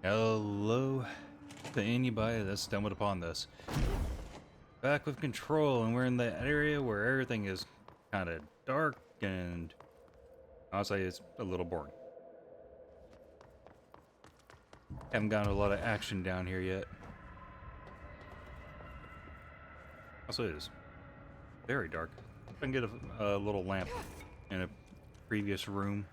Hello to anybody that stumbled upon this. Back with control, and we're in that area where everything is kind of dark and I'll say it's a little boring. Haven't gotten a lot of action down here yet. Also, it is very dark. I can get a little lamp in a previous room.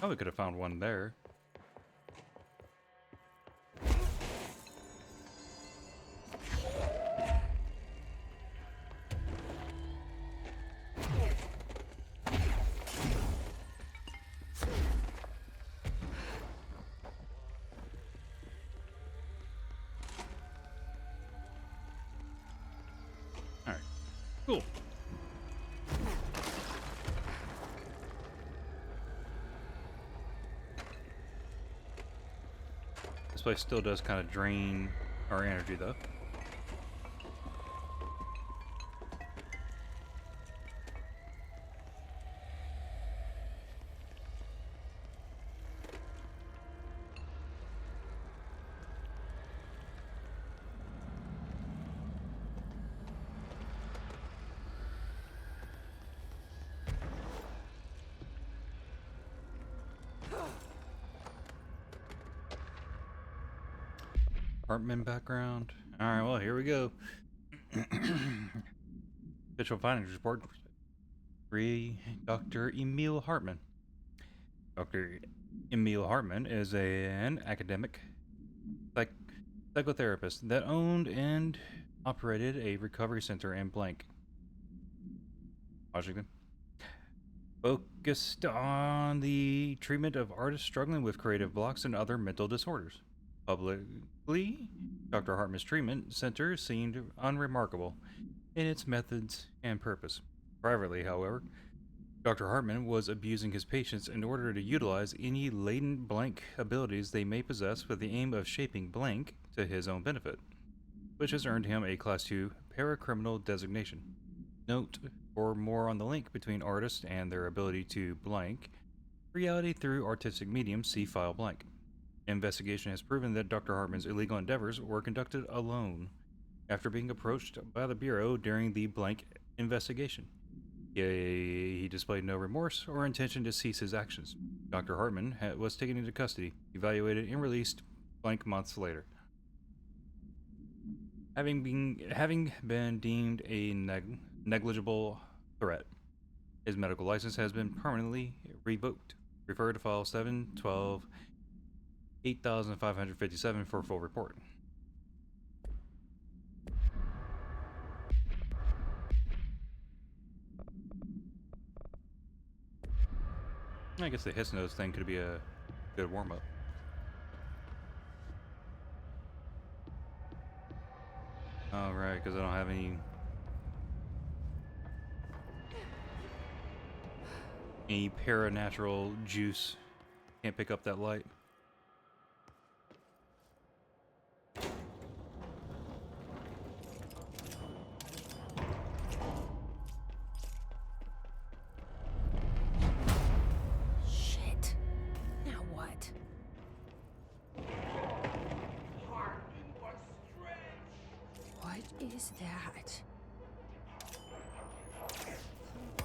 Oh, we could have found one there. Alright, cool. This place still does kind of drain our energy, though. Apartment background. Alright, well, here we go. Official findings report. Dr. Emil Hartman. Dr. Emil Hartman is an academic psychotherapist that owned and operated a recovery center in Blank, Washington, focused on the treatment of artists struggling with creative blocks and other mental disorders. Publicly, Dr. Hartman's treatment center seemed unremarkable in its methods and purpose. Privately, however, Dr. Hartman was abusing his patients in order to utilize any latent Blank abilities they may possess with the aim of shaping Blank to his own benefit, which has earned him a Class 2 paracriminal designation. Note, for more on the link between artists and their ability to blank reality through artistic mediums, see file blank. Investigation has proven that Dr. Hartman's illegal endeavors were conducted alone after being approached by the Bureau during the blank investigation. He displayed no remorse or intention to cease his actions. Dr. Hartman was taken into custody, evaluated, and released blank months later. Having been deemed a negligible threat, his medical license has been permanently revoked. Refer to file 712 8557 for a full report. I guess the hiss nose thing could be a good warm-up. Alright, because I don't have any paranatural juice. Can't pick up that light. Shit. Now what? What is that?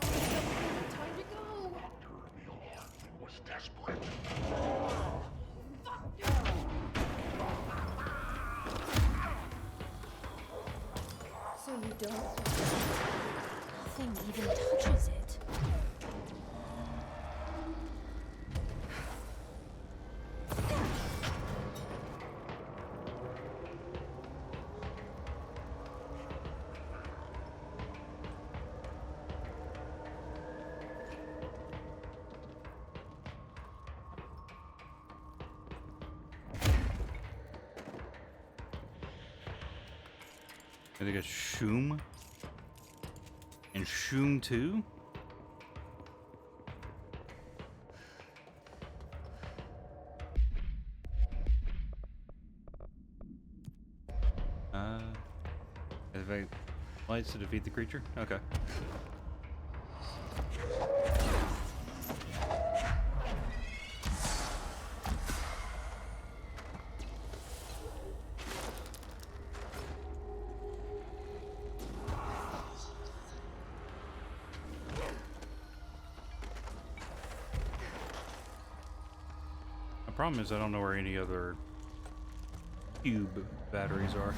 Time to go. Was desperate. So you don't. Nothing even touches it. I think it's Shoom and Shoom 2. lights to defeat the creature? Okay. The problem is I don't know where any other cube batteries are.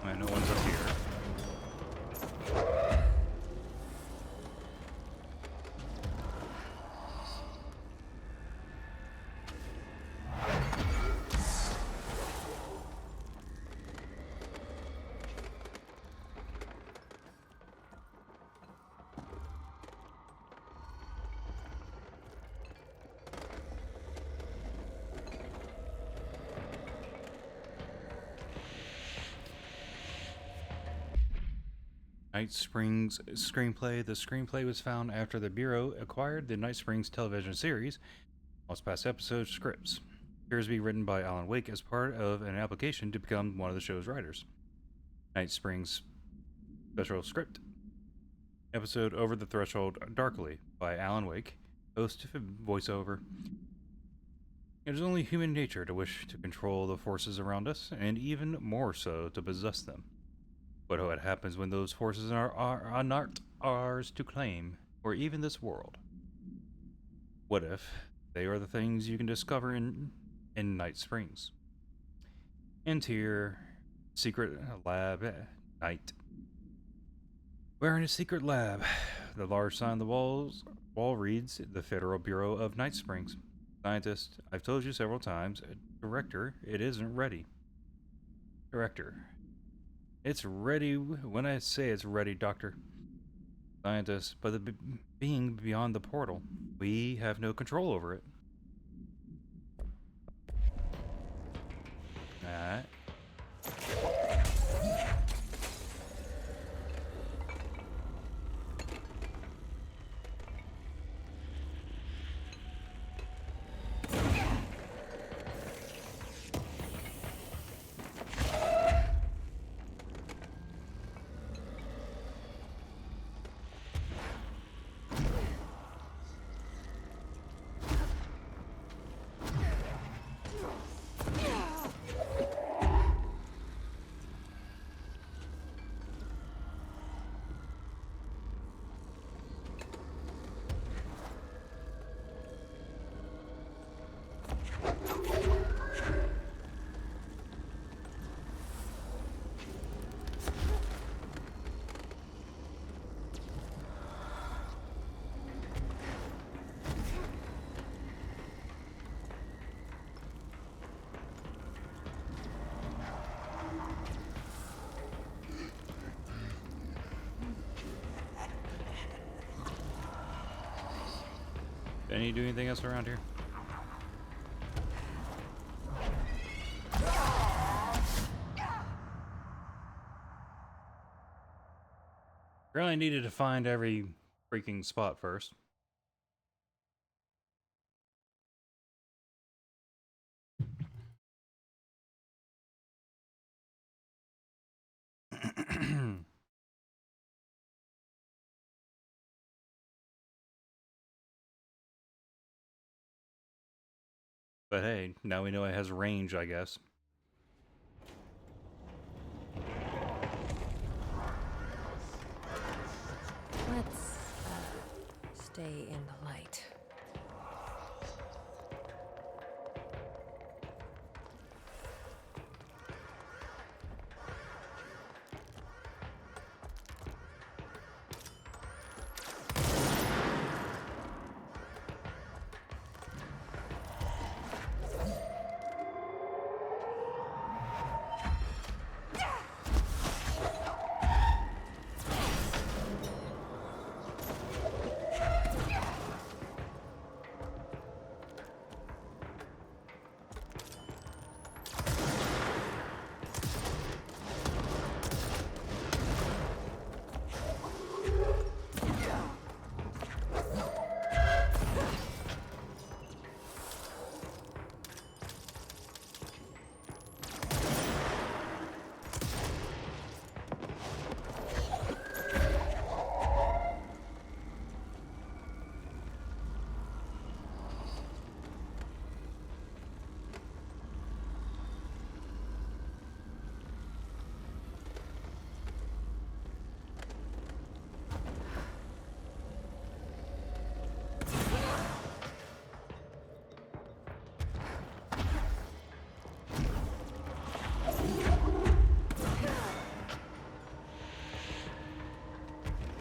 And no one's up here. Night Springs screenplay. The screenplay was found after the Bureau acquired the Night Springs television series. All past episode scripts appears to be written by Alan Wake as part of an application to become one of the show's writers. Night Springs special script. Episode Over the Threshold Darkly by Alan Wake. Host voiceover. It is only human nature to wish to control the forces around us, and even more so to possess them. But what happens when those forces are not ours to claim, or even this world? What if they are the things you can discover in Night Springs? Enter secret lab at night. We're in a secret lab. The large sign on the wall reads the Federal Bureau of Night Springs. Scientist, I've told you several times. Director, it isn't ready. Director, it's ready when I say it's ready, Doctor. Scientist, but the being beyond the portal, we have no control over it. Alright. Can you do anything else around here? Really needed to find every freaking spot first. But hey, now we know it has range, I guess. Let's stay in the light.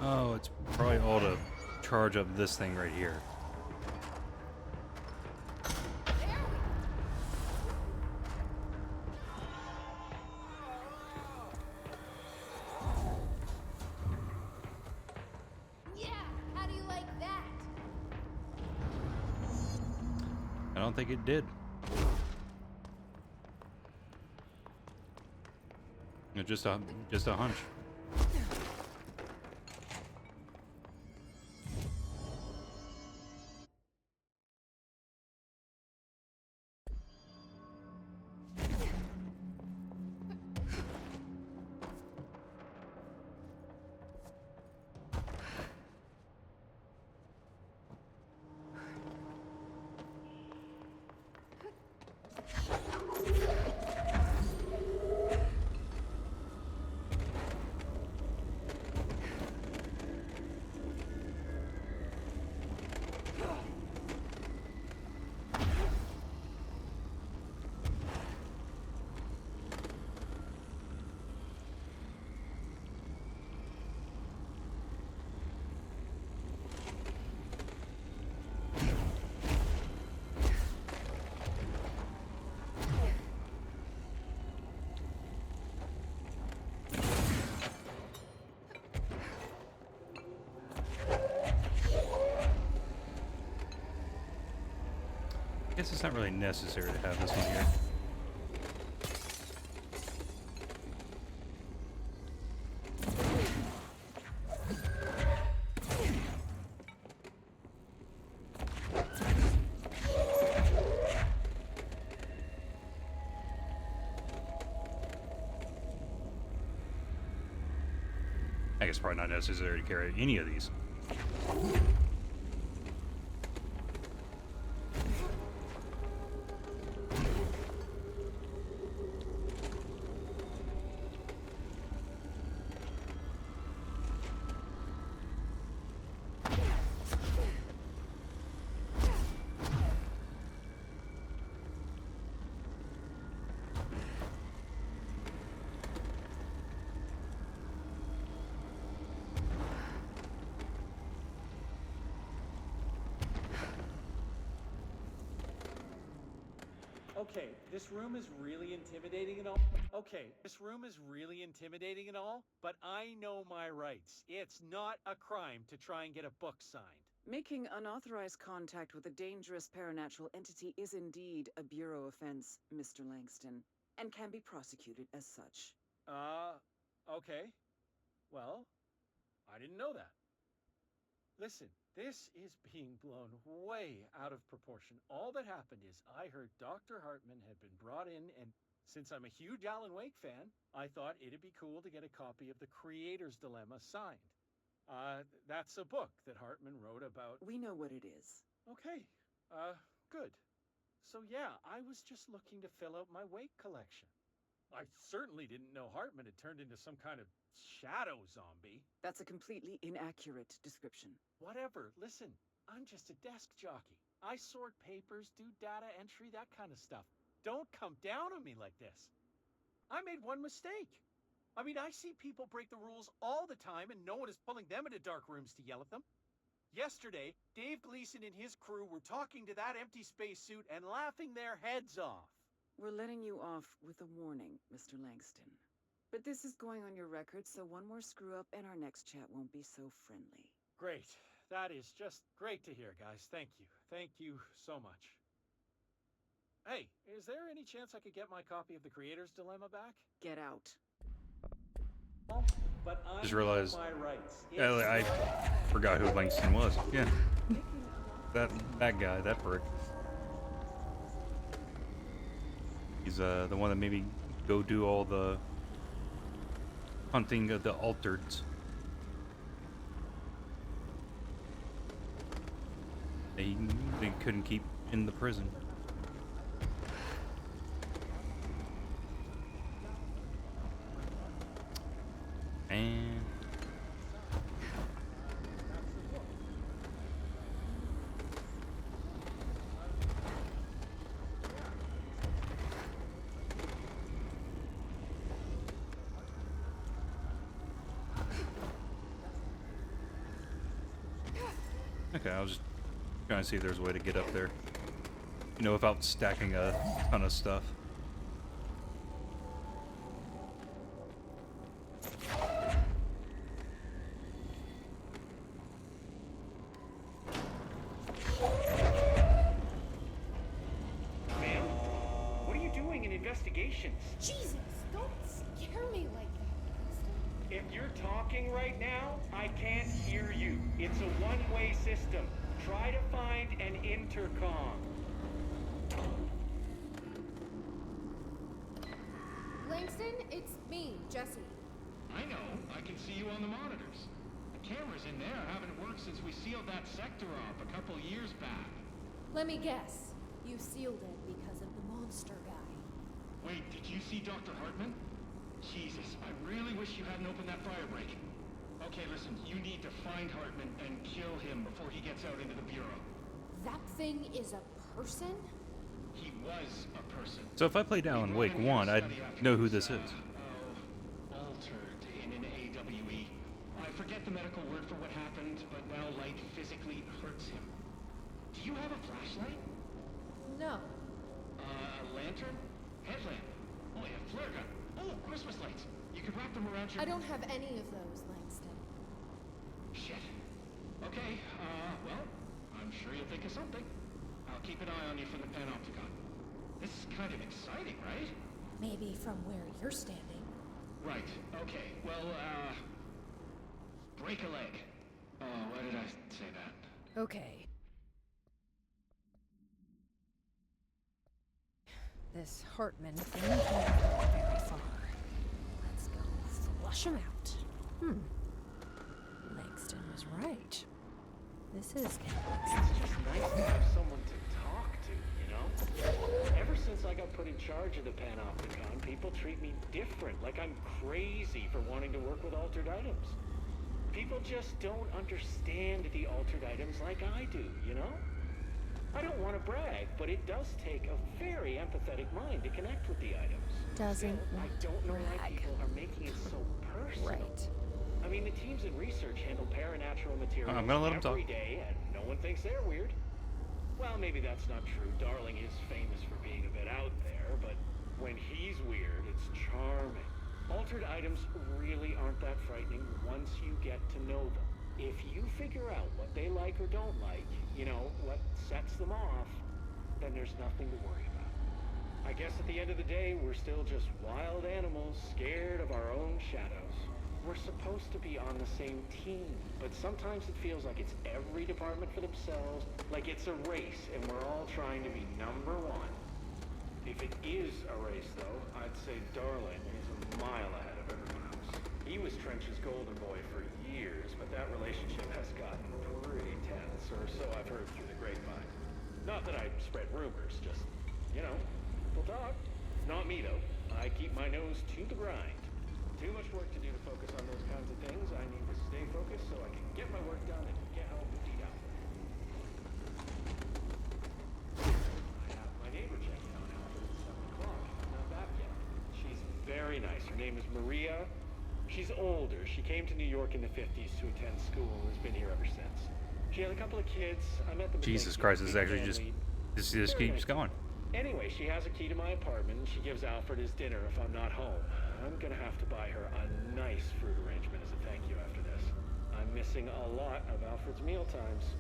Oh, it's probably all to charge up this thing right here. Yeah, how do you like that? I don't think it did. It's just a hunch. I guess it's not really necessary to have this one here. I guess probably not necessary to carry any of these. Okay, this room is really intimidating and all. But I know my rights. It's not a crime to try and get a book signed. Making unauthorized contact with a dangerous paranatural entity is indeed a Bureau offense, Mr. Langston, and can be prosecuted as such. Okay. Well, I didn't know that. Listen, this is being blown way out of proportion. All that happened is I heard Dr. Hartman had been brought in, and since I'm a huge Alan Wake fan, I thought it'd be cool to get a copy of The Creator's Dilemma signed. That's a book that Hartman wrote about. We know what it is. Okay, good. So yeah, I was just looking to fill out my weight collection. I certainly didn't know Hartman had turned into some kind of shadow zombie. That's a completely inaccurate description. Whatever, listen, I'm just a desk jockey. I sort papers, do data entry, that kind of stuff. Don't come down on me like this. I made one mistake. I mean, I see people break the rules all the time and no one is pulling them into dark rooms to yell at them. Yesterday, Dave Gleason and his crew were talking to that empty spacesuit and laughing their heads off. We're letting you off with a warning, Mr. Langston. But this is going on your record, so one more screw-up and our next chat won't be so friendly. Great. That is just great to hear, guys. Thank you. Thank you so much. Hey, is there any chance I could get my copy of The Creator's Dilemma back? Get out. But I Just realized know my rights. I forgot who Langston was. Yeah. That guy, that prick. He's the one that made me go do all the hunting of the altereds. They couldn't keep in the prison. And okay, I was just trying to see if there's a way to get up there. You know, without stacking a ton of stuff. Ma'am, what are you doing in investigations? Jesus, don't scare me like that. If you're talking right now, I can't hear you. It's a one-way system. Try to find an intercom. Langston, it's me, Jesse. I know. I can see you on the monitors. The cameras in there haven't worked since we sealed that sector off a couple years back. Let me guess. You sealed it because of the monster guy. Wait, did you see Dr. Hartman? Jesus, I really wish you hadn't opened that fire break. Okay, listen, you need to find Hartman and kill him before he gets out into the Bureau. That thing is a person? He was a person. So if I played Alan Wake 1, I'd know who this is. Altered in an AWE. I forget the medical word for what happened, but now light physically hurts him. Do you have a flashlight? No. A lantern? Headlamp? Oh yeah, flare gun. Oh, Christmas lights. You could wrap them around your... I don't have any of those, Langston. Shit. Okay, well, I'm sure you'll think of something. I'll keep an eye on you from the panopticon. This is kind of exciting, right? Maybe from where you're standing. Right, okay. Well, break a leg. Oh, why did I say that? Okay. This Hartman thing can't go very far. Let's go flush him out. Langston was right. This is getting It's just nice to have someone to talk to, you know? Ever since I got put in charge of the Panopticon, people treat me different, like I'm crazy for wanting to work with altered items. People just don't understand the altered items like I do, you know? I don't want to brag, but it does take a very empathetic mind to connect with the items. Doesn't Still, I want don't to know why brag. people are making it so personal. right. I mean, the teams in research handle paranatural materials I'm gonna let him every talk. day, and no one thinks they're weird. Well, maybe that's not true. Darling is famous for being a bit out there, but when he's weird, it's charming. Altered items really aren't that frightening once you get to know them. If you figure out what they like or don't like, you know, what sets them off, then there's nothing to worry about. I guess at the end of the day, we're still just wild animals scared of our own shadows. We're supposed to be on the same team, but sometimes it feels like it's every department for themselves, like it's a race and we're all trying to be number one. If it is a race, though, I'd say Darling is a mile ahead of everyone else. He was Trench's golden boy for years, but that relationship has gotten pretty tense, or so I've heard through the grapevine. Not that I spread rumors, just you know, people talk. Not me, though. I keep my nose to the grind. Too much work to do to focus on those kinds of things. I need to stay focused so I can get my work done and get home to eat out. I have my neighbor checking on Alfred at 7 o'clock. Not back yet. She's very nice. Her name is Maria. She's older. She came to New York in the 50s to attend school and has been here ever since. She had a couple of kids. I met them. Jesus Christ, this is actually just... This keeps going. Anyway, she has a key to my apartment, and she gives Alfred his dinner if I'm not home. I'm gonna have to buy her a nice fruit arrangement as a thank you after this. I'm missing a lot of Alfred's meal times.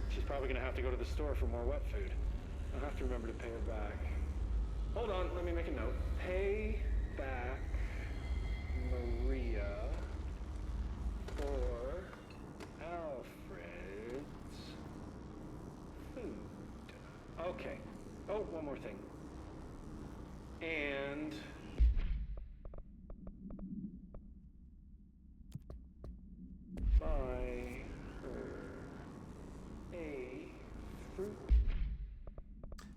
She's probably gonna have to go to the store for more wet food. I'll have to remember to pay her back. Hold on, let me make a note. Pay back Maria for Alfred's food. Okay. Oh, one more thing. And buy her a fruit.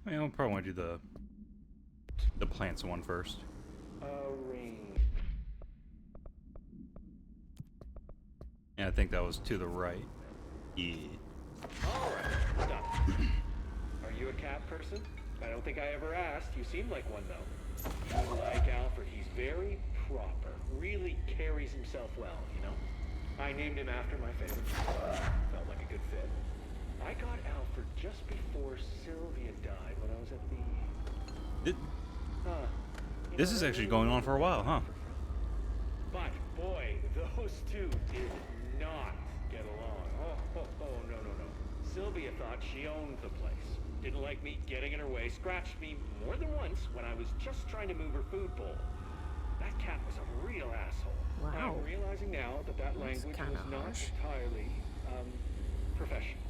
I mean, I'll probably want to do the plants one first. Arrange. Yeah, I think that was to the right. Yeah. All right, done. Are you a cat person? I don't think I ever asked. You seem like one, though. You like Alfred. He's very proper. Really carries himself well, you know? I named him after my favorite. Felt like a good fit. I got Alfred just before Sylvia died when I was at the... This is actually going on for a while, huh? But, boy, those two did not get along. Oh, no. Sylvia thought she owned the place. Didn't like me getting in her way, scratched me more than once when I was just trying to move her food bowl. That cat was a real asshole. Wow. I'm realizing now that language kinda was not harsh. entirely, professional.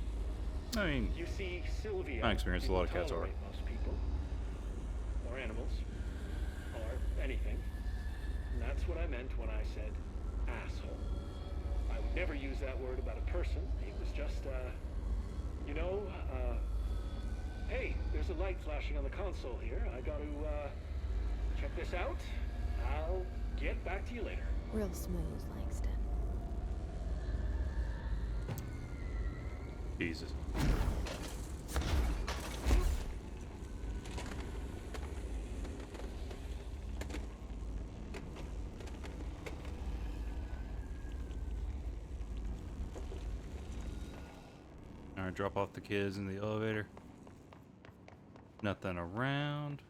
I mean, You see, Sylvia I experienced a lot of didn't cats are. tolerate most people, or animals, or anything. And that's what I meant when I said asshole. I would never use that word about a person. It was just, hey, there's a light flashing on the console here. I got to, check this out. I'll get back to you later. Real smooth, Langston. Jesus. Alright, drop off the kids in the elevator. Nothing around.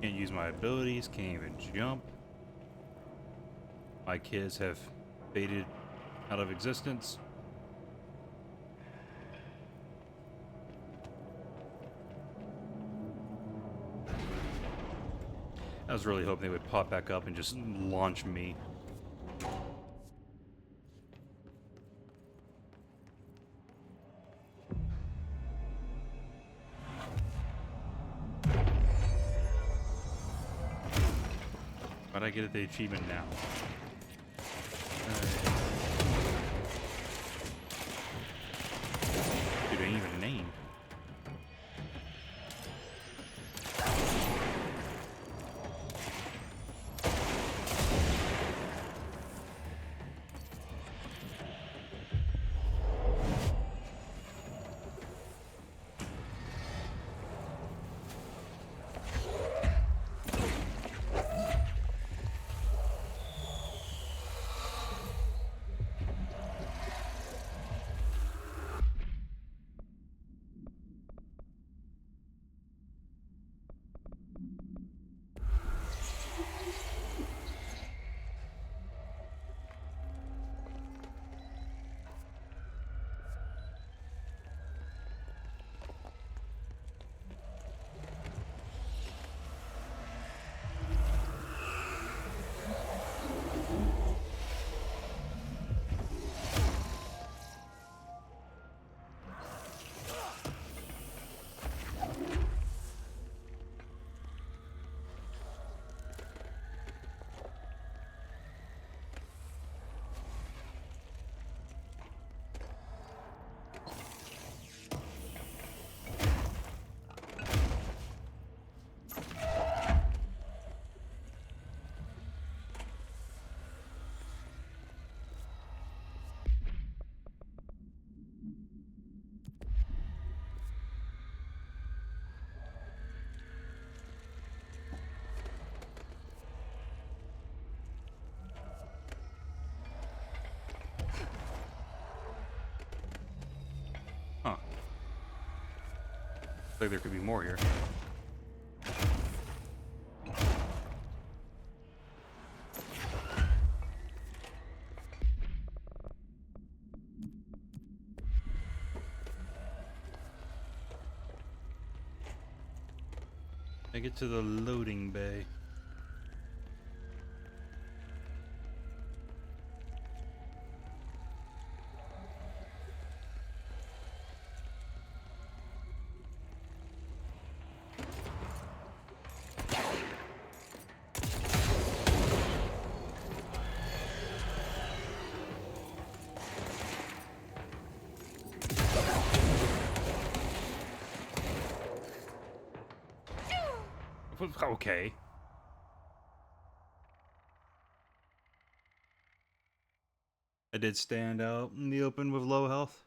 Can't use my abilities, can't even jump. My kids have faded out of existence. I was really hoping they would pop back up and just launch me. But I get the achievement now. Dude, I ain't even name. Like there could be more here. I get to the loading bay. Okay. I did stand out in the open with low health.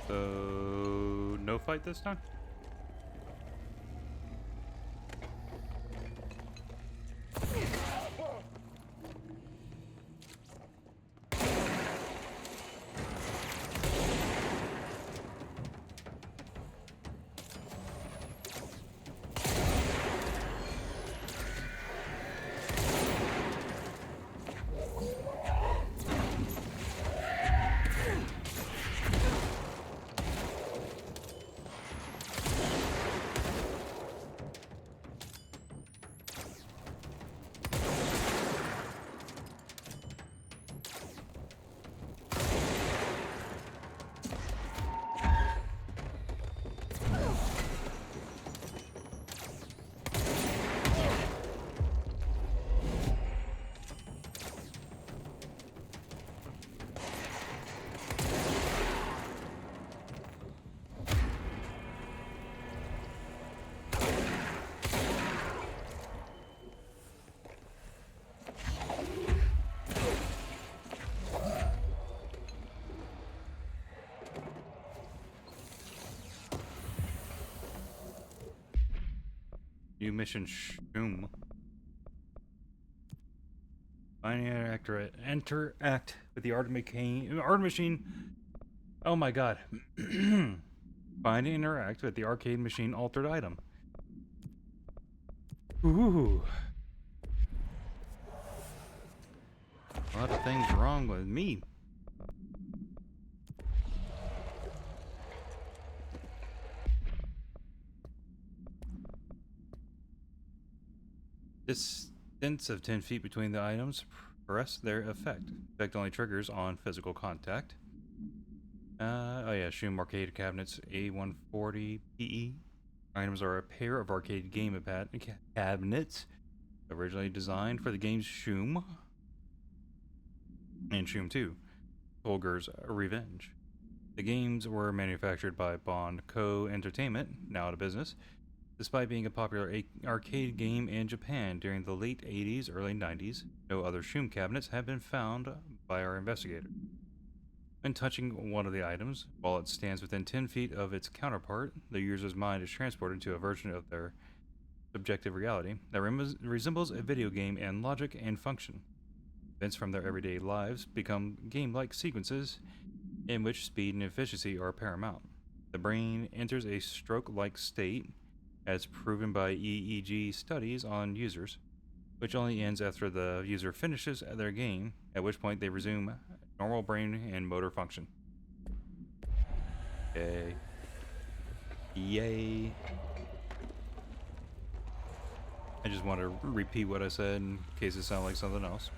So, no fight this time? New mission Shoom. Interact with the art machine. Oh my god. Find and interact with the arcade machine altered item. Ooh. A lot of things wrong with me. Distance of 10 feet between the items. Press their effect. Effect only triggers on physical contact. Oh yeah, Shoom arcade cabinets A140 PE. Items are a pair of arcade game cabinets originally designed for the games Shoom and Shoom 2, Holger's Revenge. The games were manufactured by Bond Co. Entertainment, now out of business, despite being a popular arcade game in Japan during the late 80s, early 90s. No other Shoom cabinets have been found by our investigator. When touching one of the items, while it stands within 10 feet of its counterpart, the user's mind is transported to a version of their subjective reality that resembles a video game in logic and function. Events from their everyday lives become game-like sequences in which speed and efficiency are paramount. The brain enters a stroke-like state, as proven by EEG studies on users, which only ends after the user finishes their game, at which point they resume normal brain and motor function. Yay. Yay. I just want to repeat what I said in case it sounds like something else.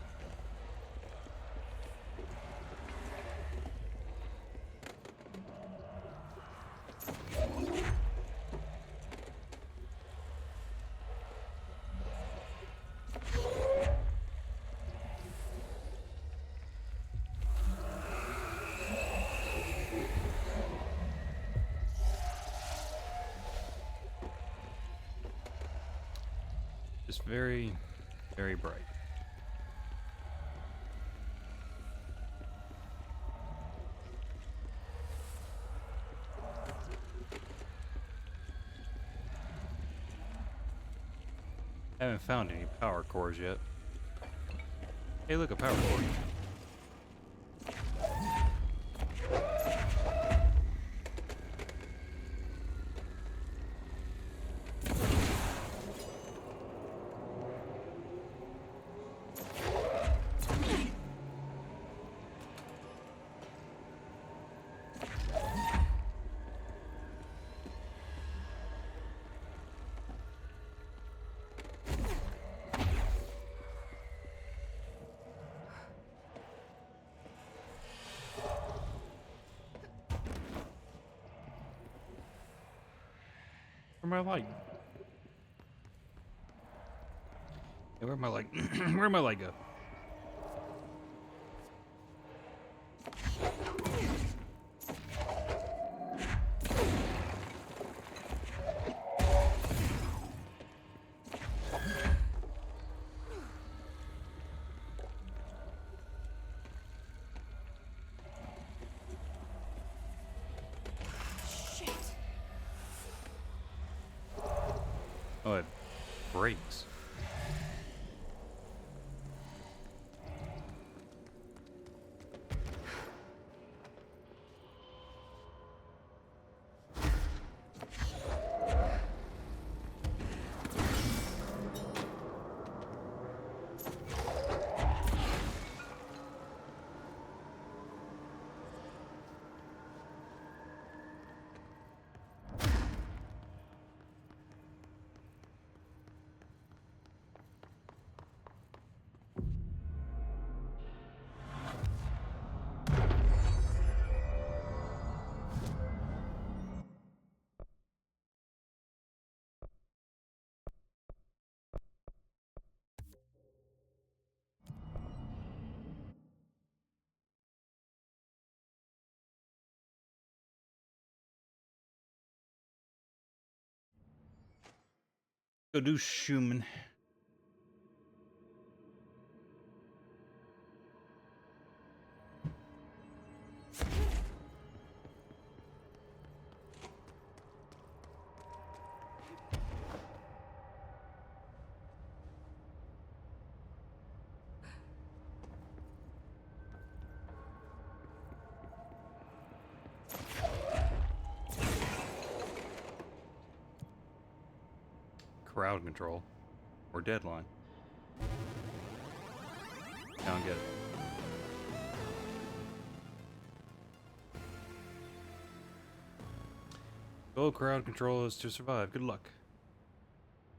Just very, very bright. Haven't found any power cores yet. Hey, look, a power core. Where'd my light? Hey, where'd my light? Where'd my light go? Shit. Oh, it breaks. Go do Schumann. Crowd control. Or deadline. I don't get it. Goal crowd control is to survive. Good luck.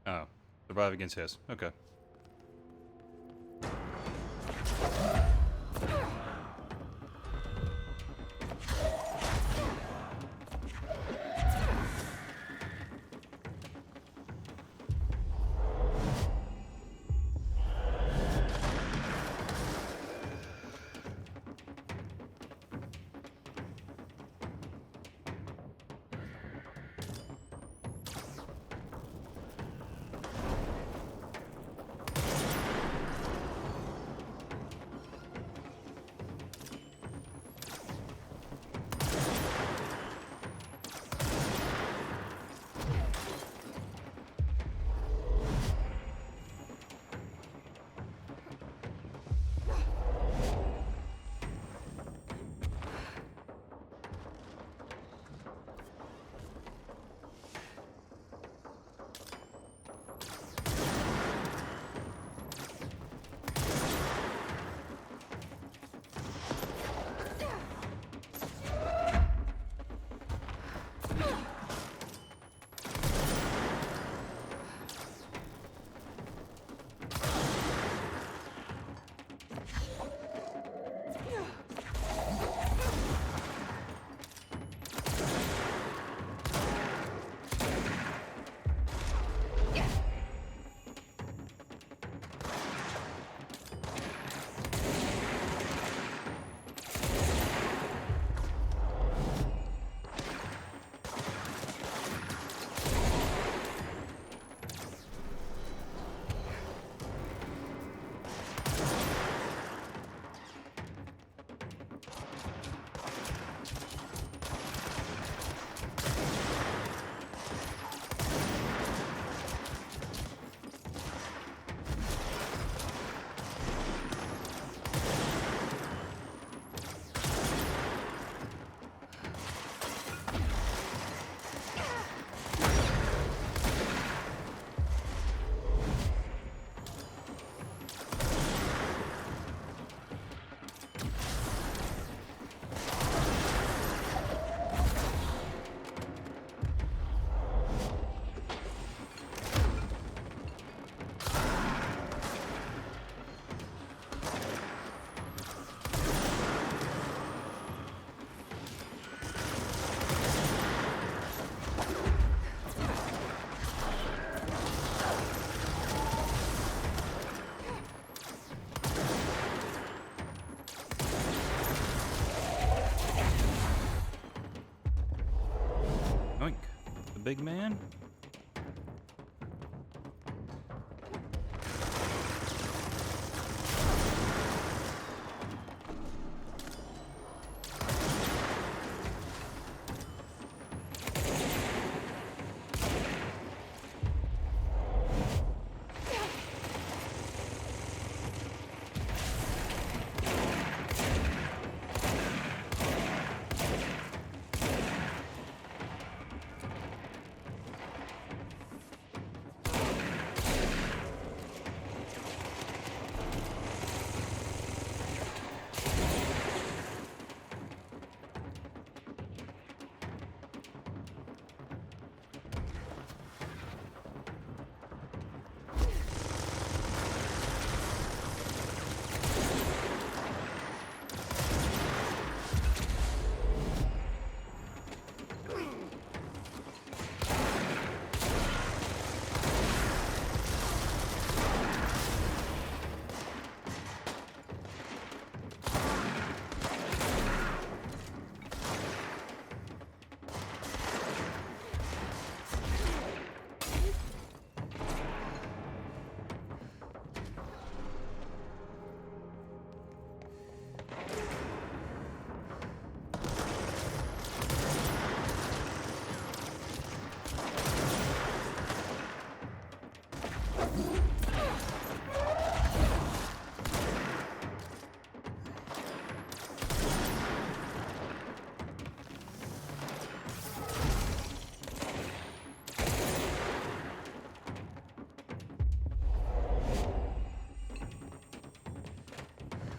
Oh. Survive against his. Okay. big man?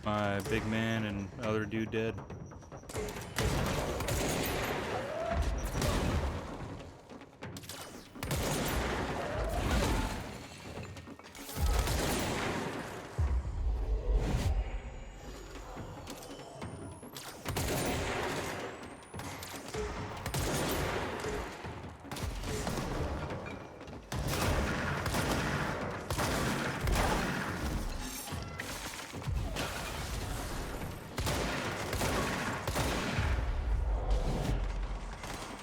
My big man and other dude dead.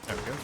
There we go.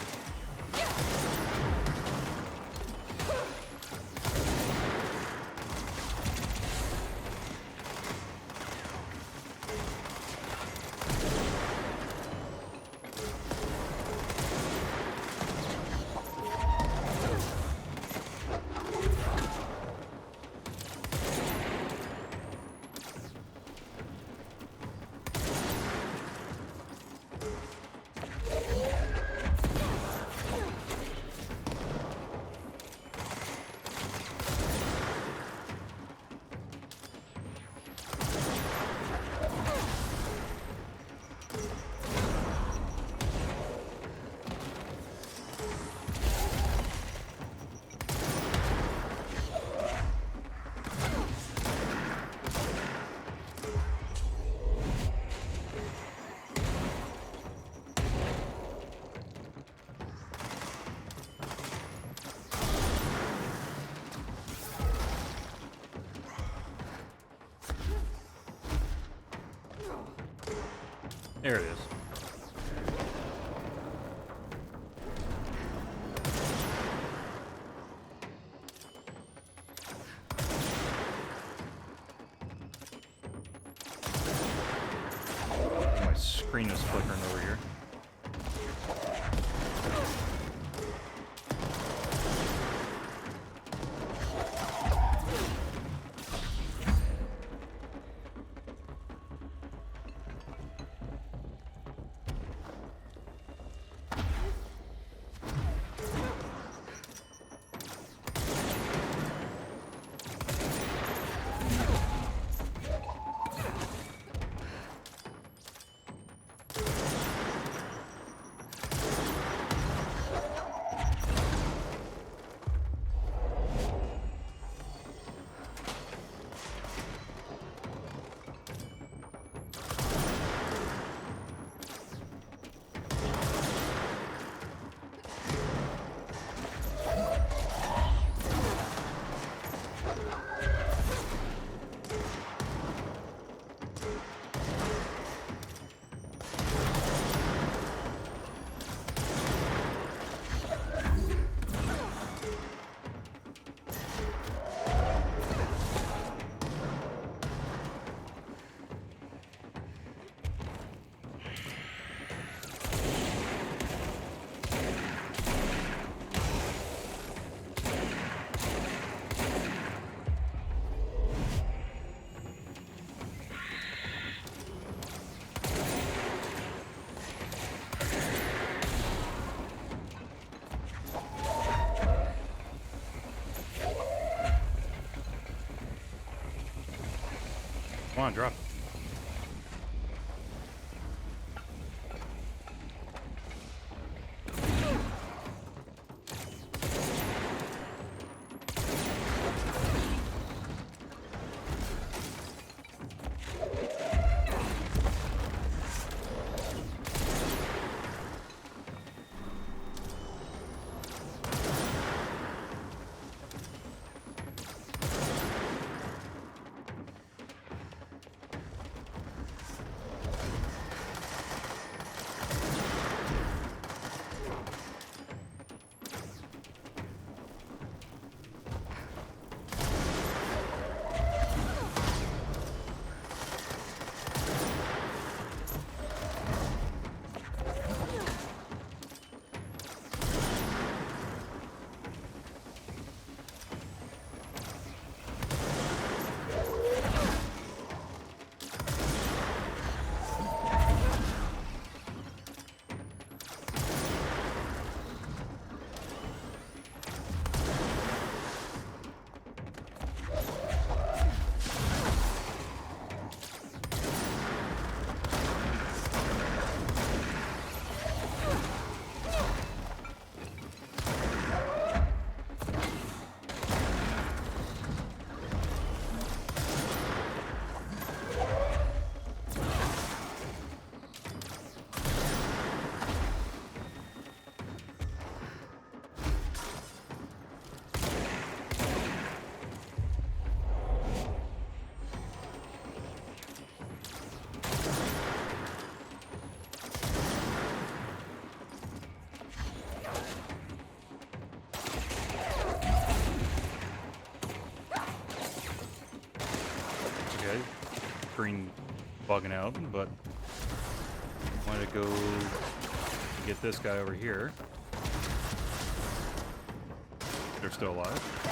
There it is. My screen is flickering over here. Come on, drop. Okay. Green bugging out, but I want to go get this guy over here. They're still alive.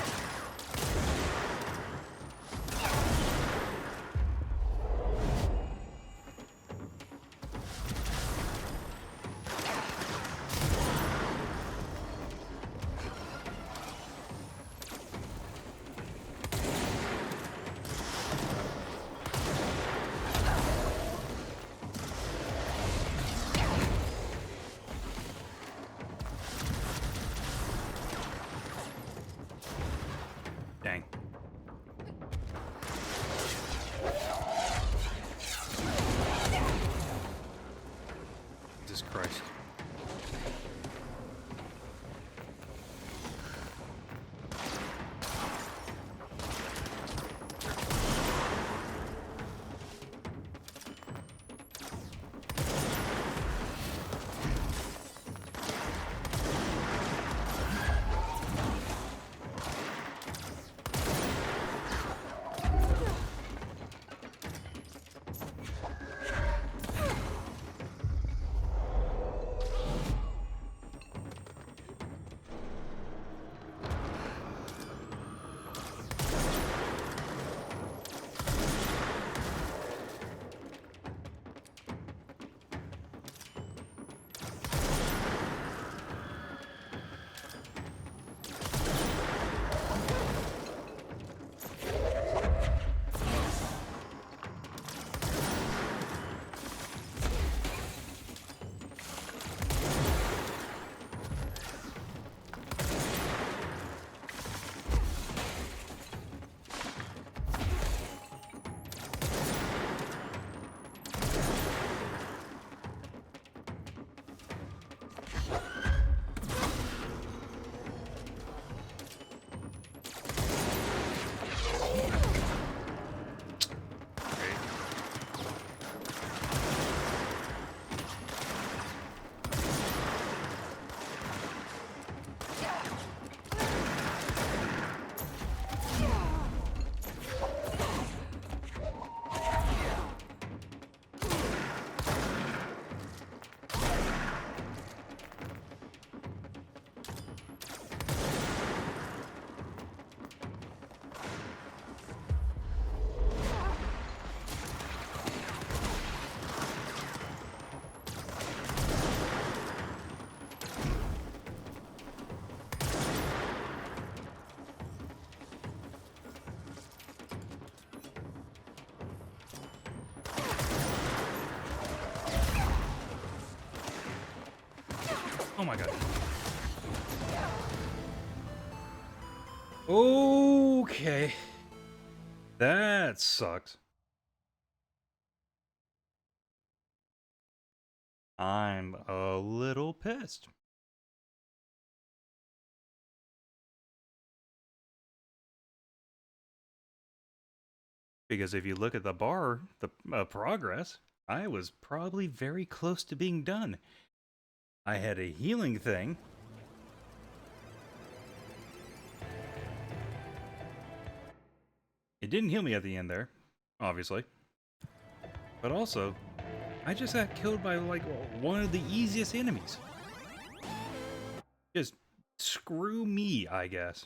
Dang. Jesus Christ. Oh my god. Okay. That sucks. I'm a little pissed. Because if you look at the bar, the progress, I was probably very close to being done. I had a healing thing. It didn't heal me at the end there, obviously. But also, I just got killed by like one of the easiest enemies. Just screw me, I guess.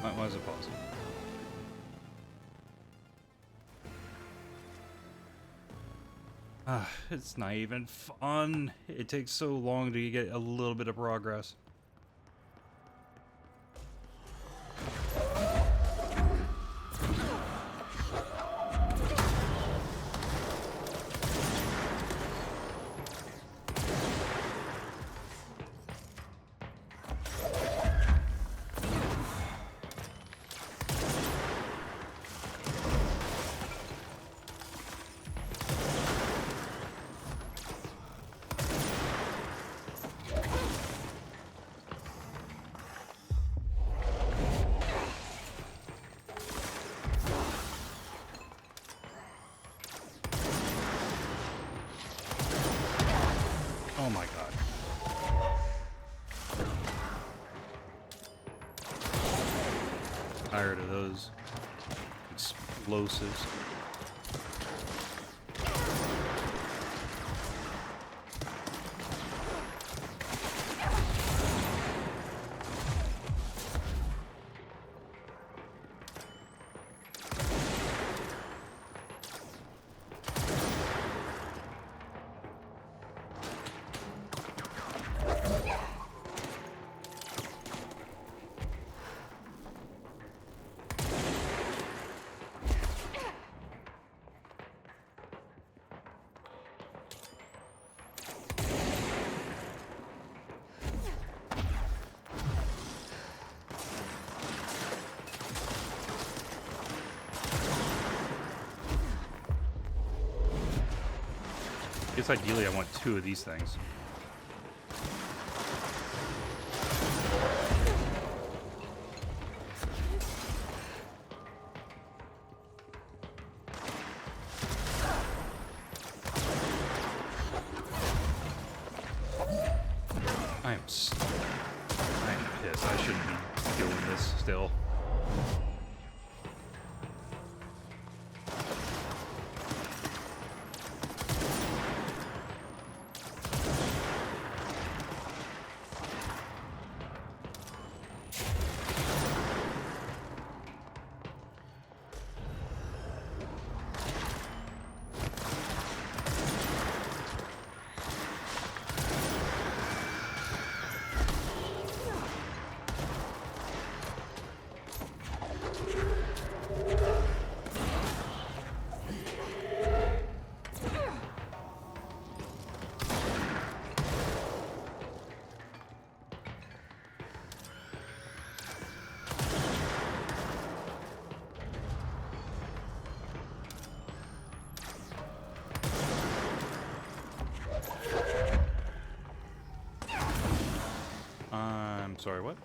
Why was it pausing? It's not even fun. It takes so long to get a little bit of progress. Oh my god. Tired of those explosives. I guess ideally I want 2 of these things. I am pissed. I shouldn't be doing this still. I'm sorry, what?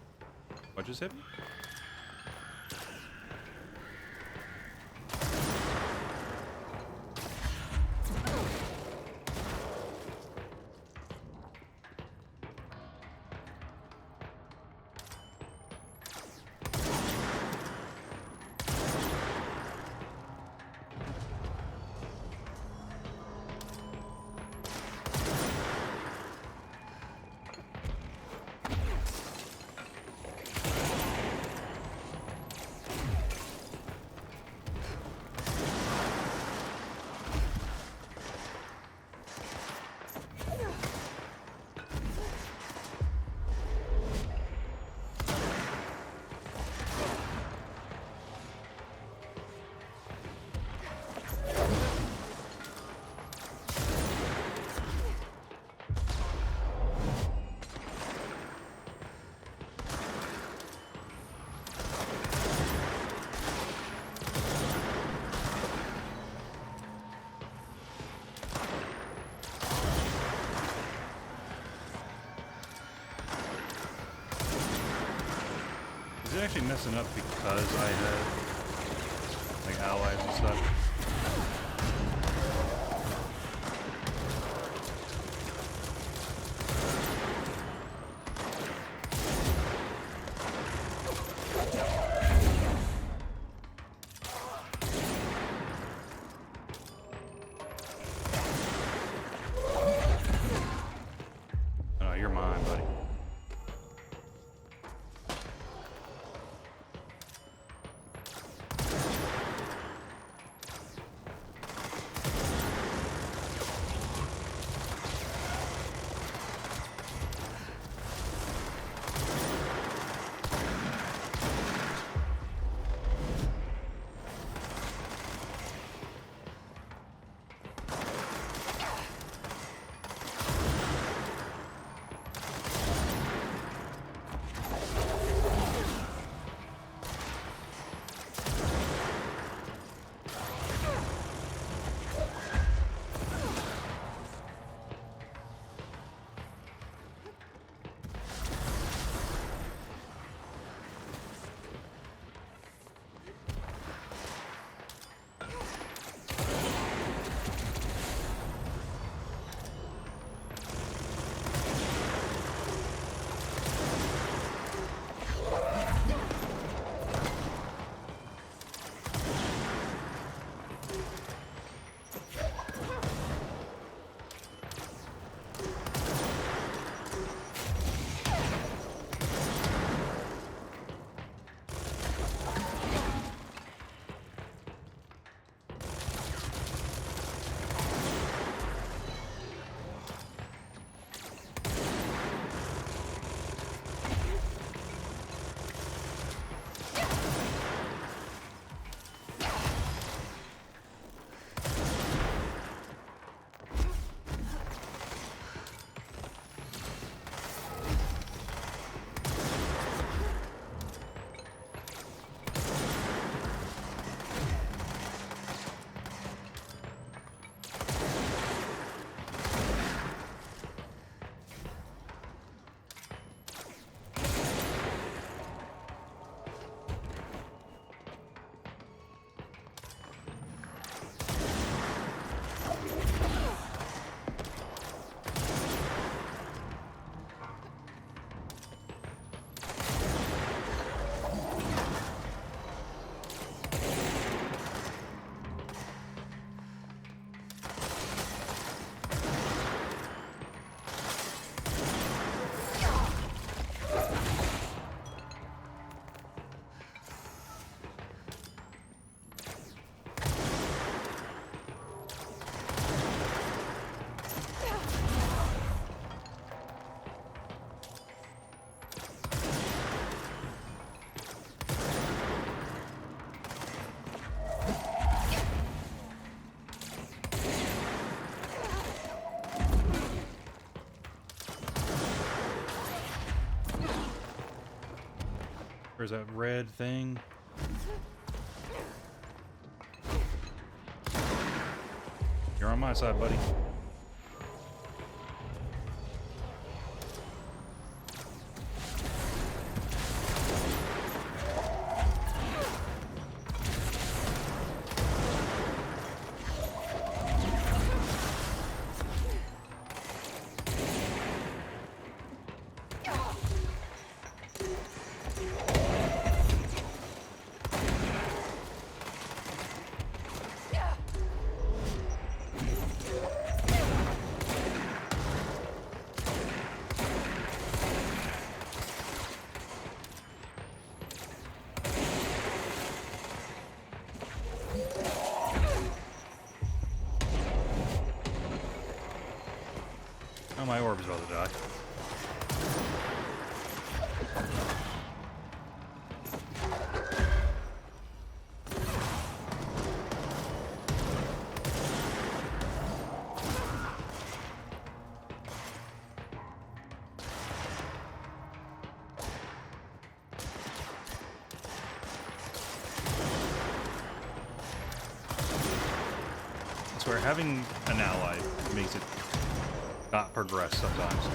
What just hit me? actually messing up because I had like allies and stuff. Oh, you're mine, buddy. Where's that red thing? You're on my side, buddy. Oh, my orb's about to die. I swear, having an ally makes it not progress sometimes.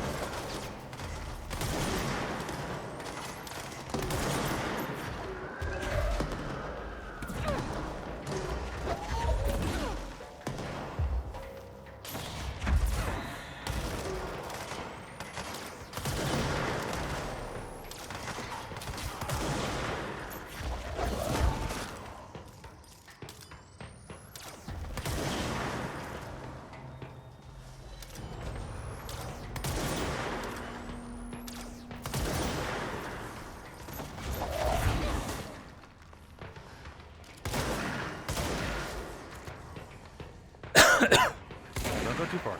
Don't go too far.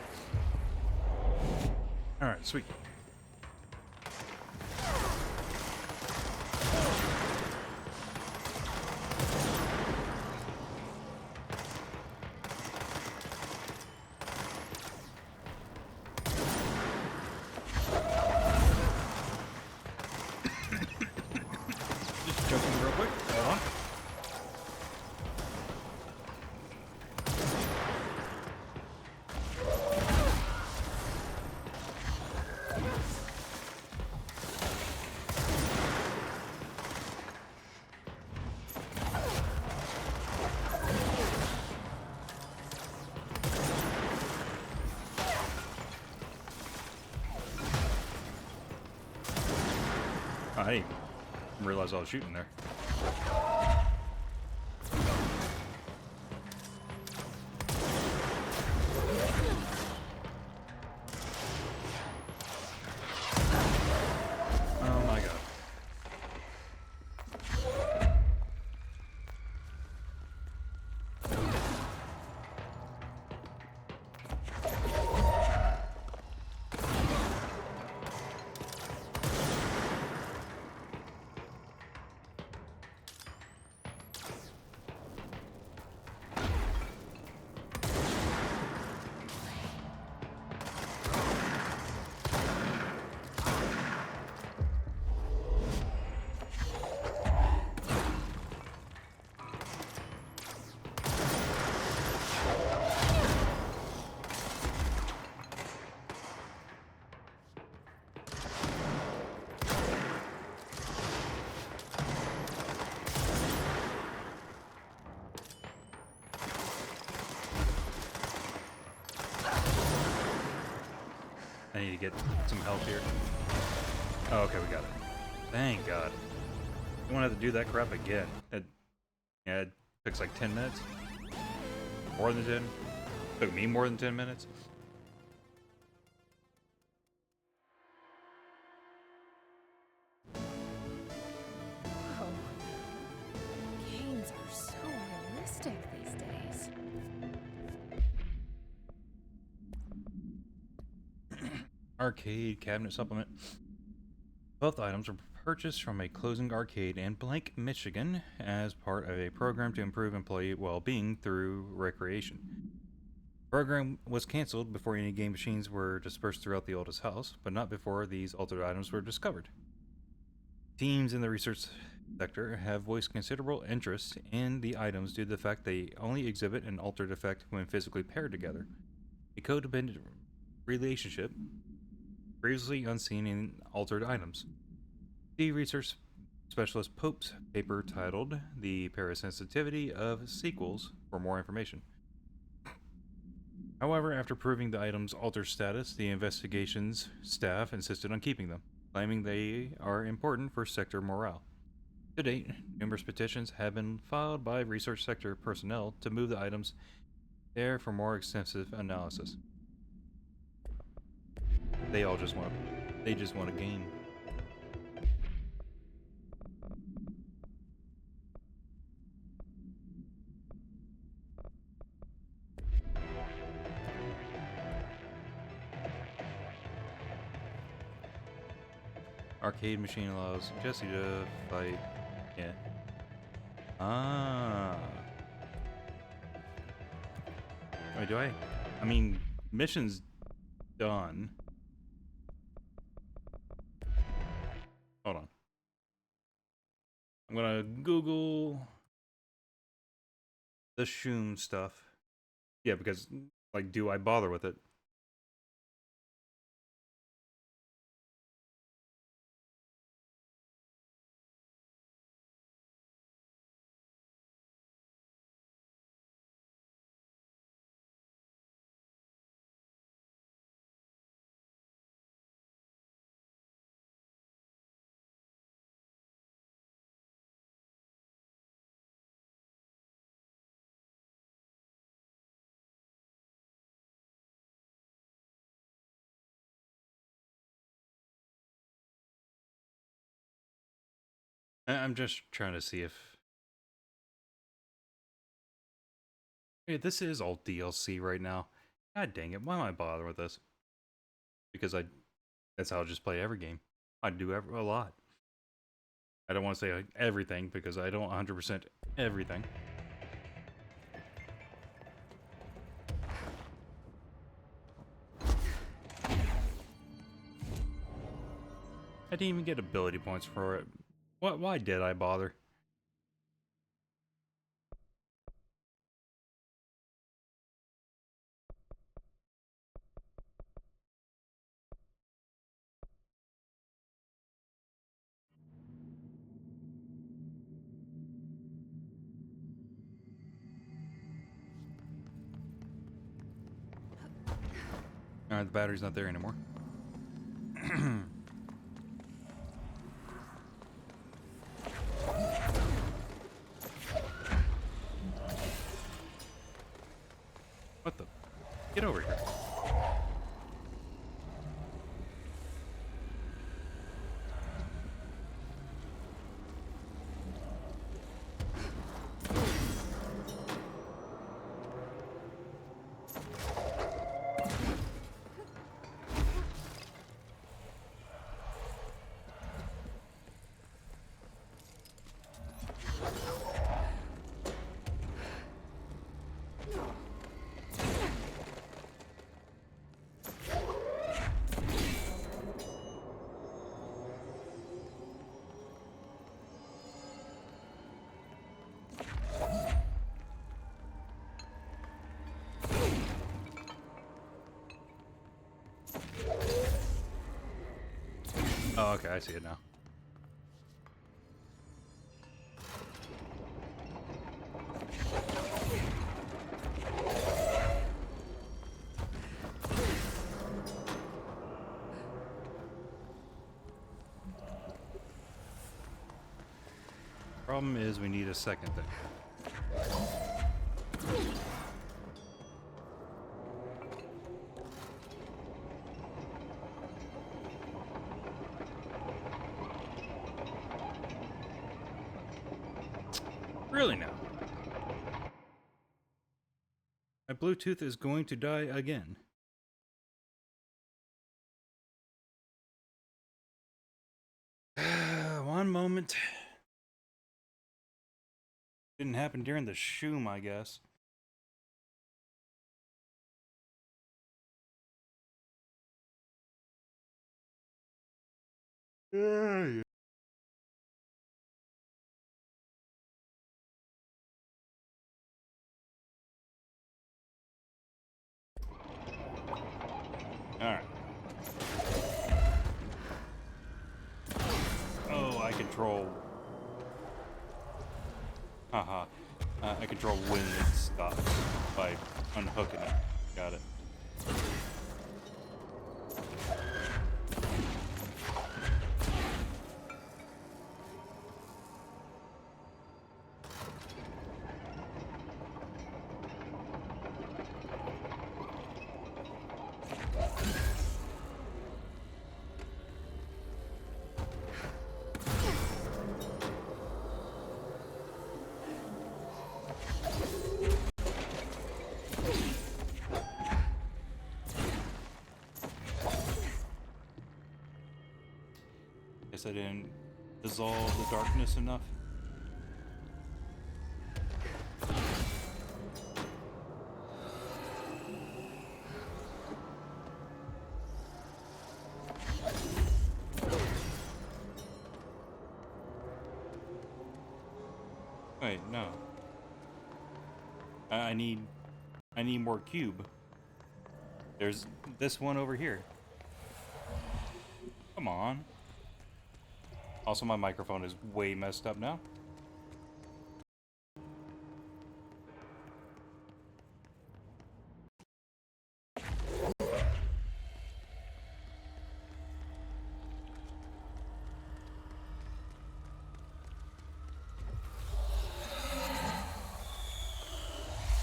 Alright, sweet. Just jumping real quick. Hold on. I didn't even realize I was shooting there. Oh my god. I need to get some help here. Oh, okay, we got it. Thank God. You won't have to do that crap again. Yeah, it takes like 10 minutes. More than 10. Took me more than 10 minutes. Oh, games are so realistic these days. Arcade cabinet supplement. Both items were purchased from a closing arcade in Blank, Michigan, as part of a program to improve employee well-being through recreation. The program was canceled before any game machines were dispersed throughout the oldest house, but not before these altered items were discovered. Teams in the research sector have voiced considerable interest in the items due to the fact they only exhibit an altered effect when physically paired together. A codependent relationship previously unseen in altered items. See research specialist Pope's paper titled The Parasensitivity of Sequels for more information. However, after proving the item's altered status, the investigation's staff insisted on keeping them, claiming they are important for sector morale. To date, numerous petitions have been filed by research sector personnel to move the items there for more extensive analysis. They just want a game. Arcade machine allows Jesse to fight. Yeah. Ah. Wait, do I? I mean, mission's done. Hold on. I'm gonna Google the Shoom stuff. Yeah, because, like, do I bother with it? I'm just trying to see if... Hey, this is all DLC right now. God dang it, why am I bothering with this? Because that's how I just play every game. I do a lot. I don't want to say like, everything, because I don't 100% everything. I didn't even get ability points for it. Why did I bother? Alright, the battery's not there anymore. What the? Get over here. Oh, okay, I see it now. Problem is, we need a second thing. Really now? My Bluetooth is going to die again. One moment. Didn't happen during the shoom, I guess. Yeah. Alright. Oh, I control... Haha. I control when it stops by unhooking it. Got it. Guess I didn't dissolve the darkness enough. Wait, no. I need more cube. There's this one over here. Come on. Also, my microphone is way messed up now.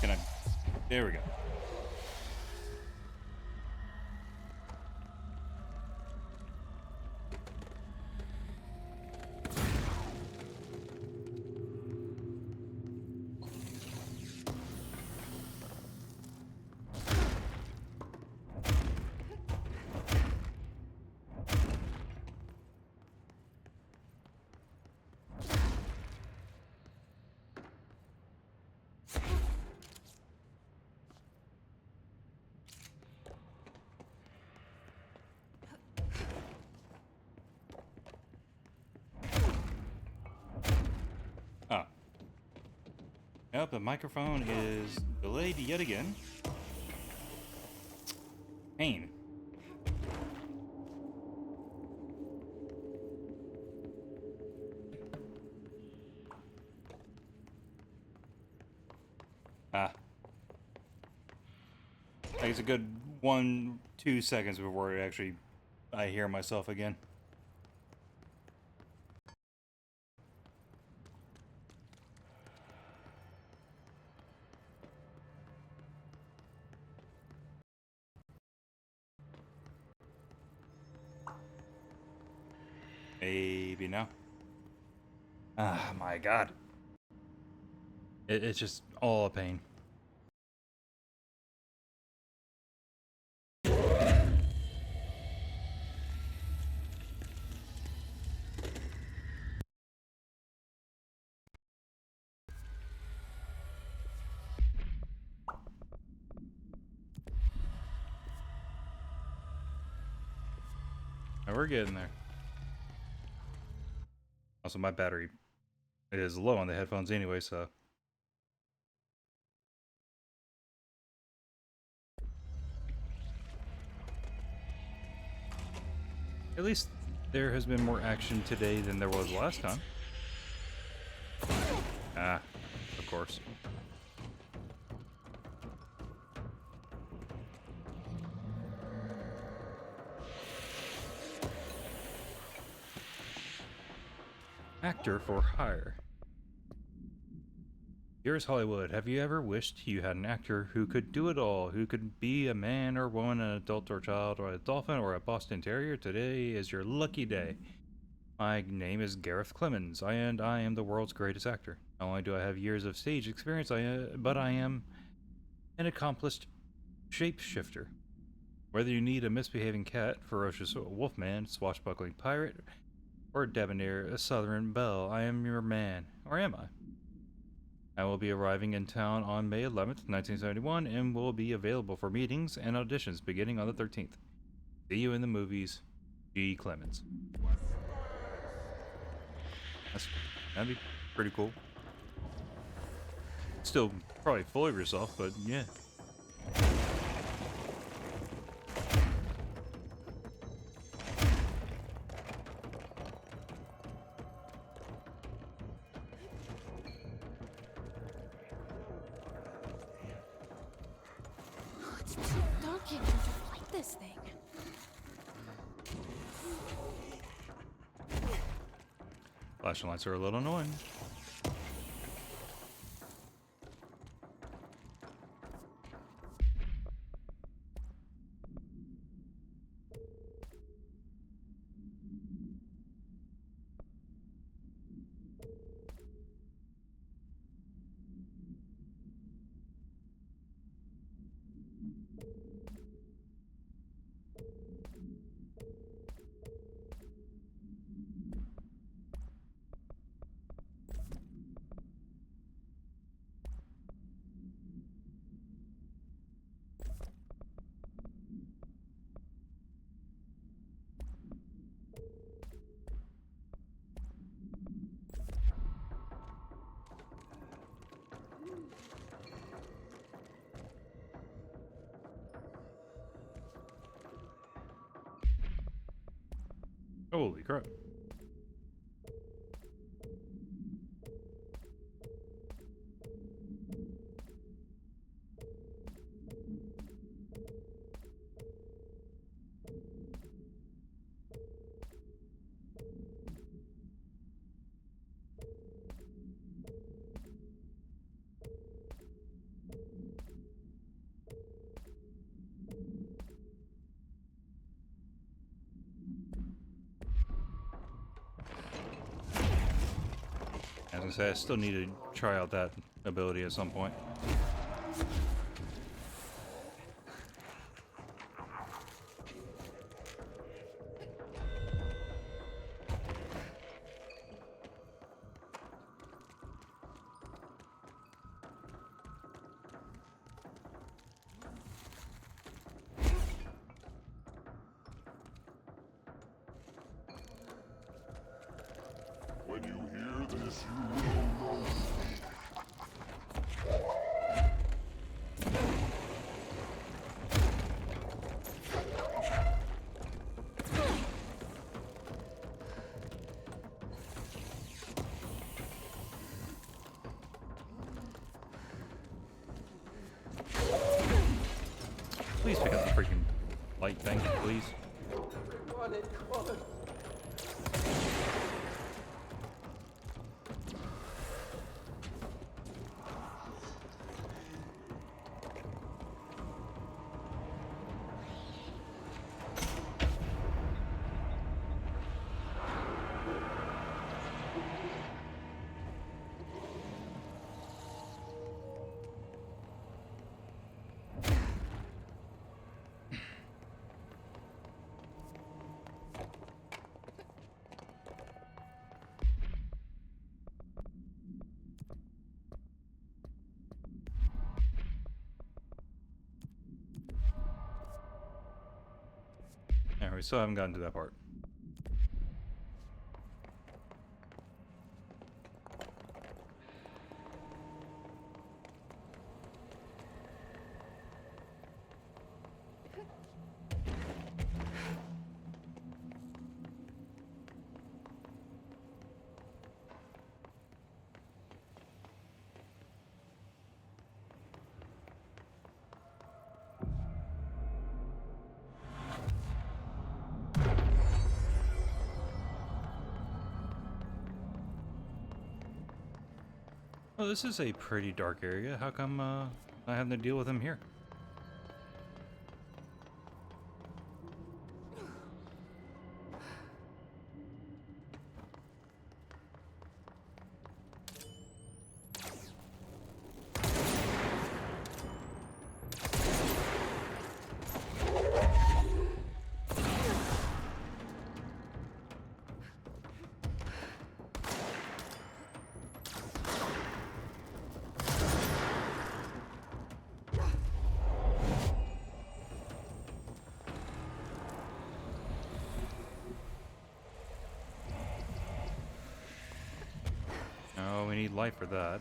Can I? There we go. Nope, the microphone is delayed yet again. Pain. Ah. Like it's a good 1-2 seconds before I hear myself again. Maybe now. Ah, my God. It's just all a pain. Now we're getting there. Also, my battery is low on the headphones anyway, so. At least there has been more action today than there was last time. Ah, of course. Actor for hire. Here's Hollywood. Have you ever wished you had an actor who could do it all? Who could be a man or woman, an adult or child, or a dolphin or a Boston Terrier? Today is your lucky day. My name is Gareth Clemens, and I am the world's greatest actor. Not only do I have years of stage experience, but I am an accomplished shapeshifter. Whether you need a misbehaving cat, ferocious wolfman, swashbuckling pirate, or debonair southern belle, I am your man. Or am I? I will be arriving in town on May 11th, 1971, and will be available for meetings and auditions beginning on the 13th. See you in the movies, G. Clemens. That'd be pretty cool. Still probably full of yourself, but yeah. It's too dark in here to light this thing. Flashing lights are a little annoying. Holy crap. As I say, I still need to try out that ability at some point. When you hear this, you will know. Please pick up the freaking light thing, please. Everyone in court. Alright, we still haven't gotten to that part. Well, this is a pretty dark area. How come I having to deal with him here? Oh, we need light for that.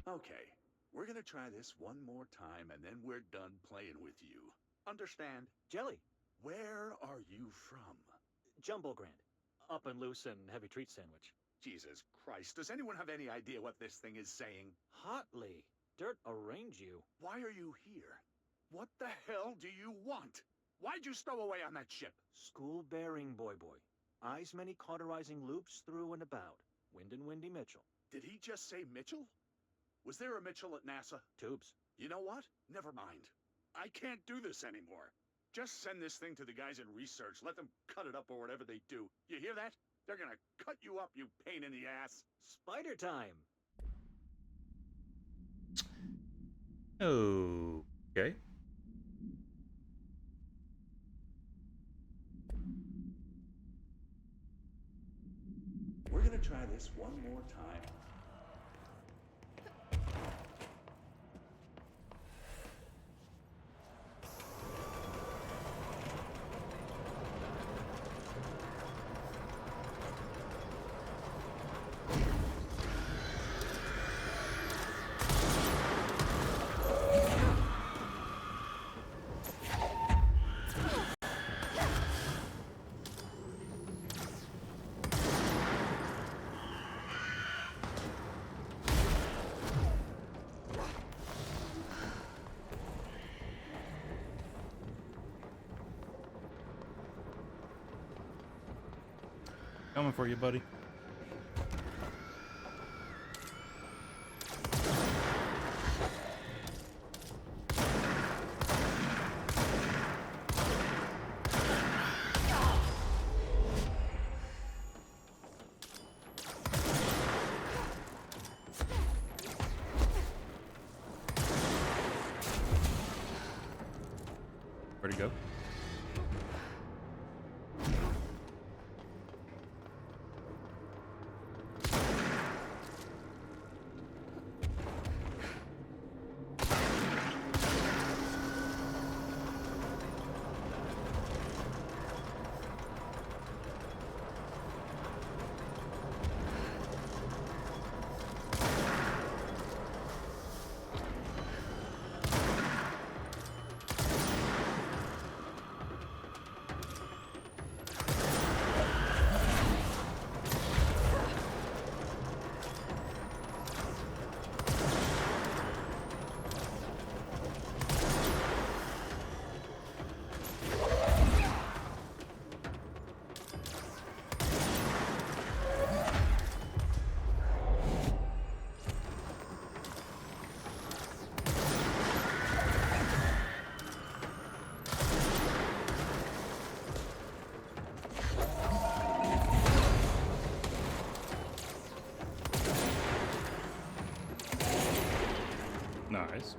Okay. We're gonna try this one more time and then we're done playing with you. Understand? Jelly. Where are you from? Jumbo Grand. Up and loose and heavy treat sandwich. Jesus Christ, does anyone have any idea what this thing is saying? Hotly. Dirt arrange you. Why are you here? What the hell do you want? Why'd you stow away on that ship? School bearing boy. Eyes many cauterizing loops through and about. Wind and Windy Mitchell. Did he just say Mitchell? Was there a Mitchell at NASA? Tubes. You know what? Never mind. I can't do this anymore. Just send this thing to the guys in research. Let them cut it up or whatever they do. You hear that? They're gonna cut you up, you pain in the ass. Spider time. Okay. We're gonna try this one more time. Coming for you, buddy. Where'd it go? Nice.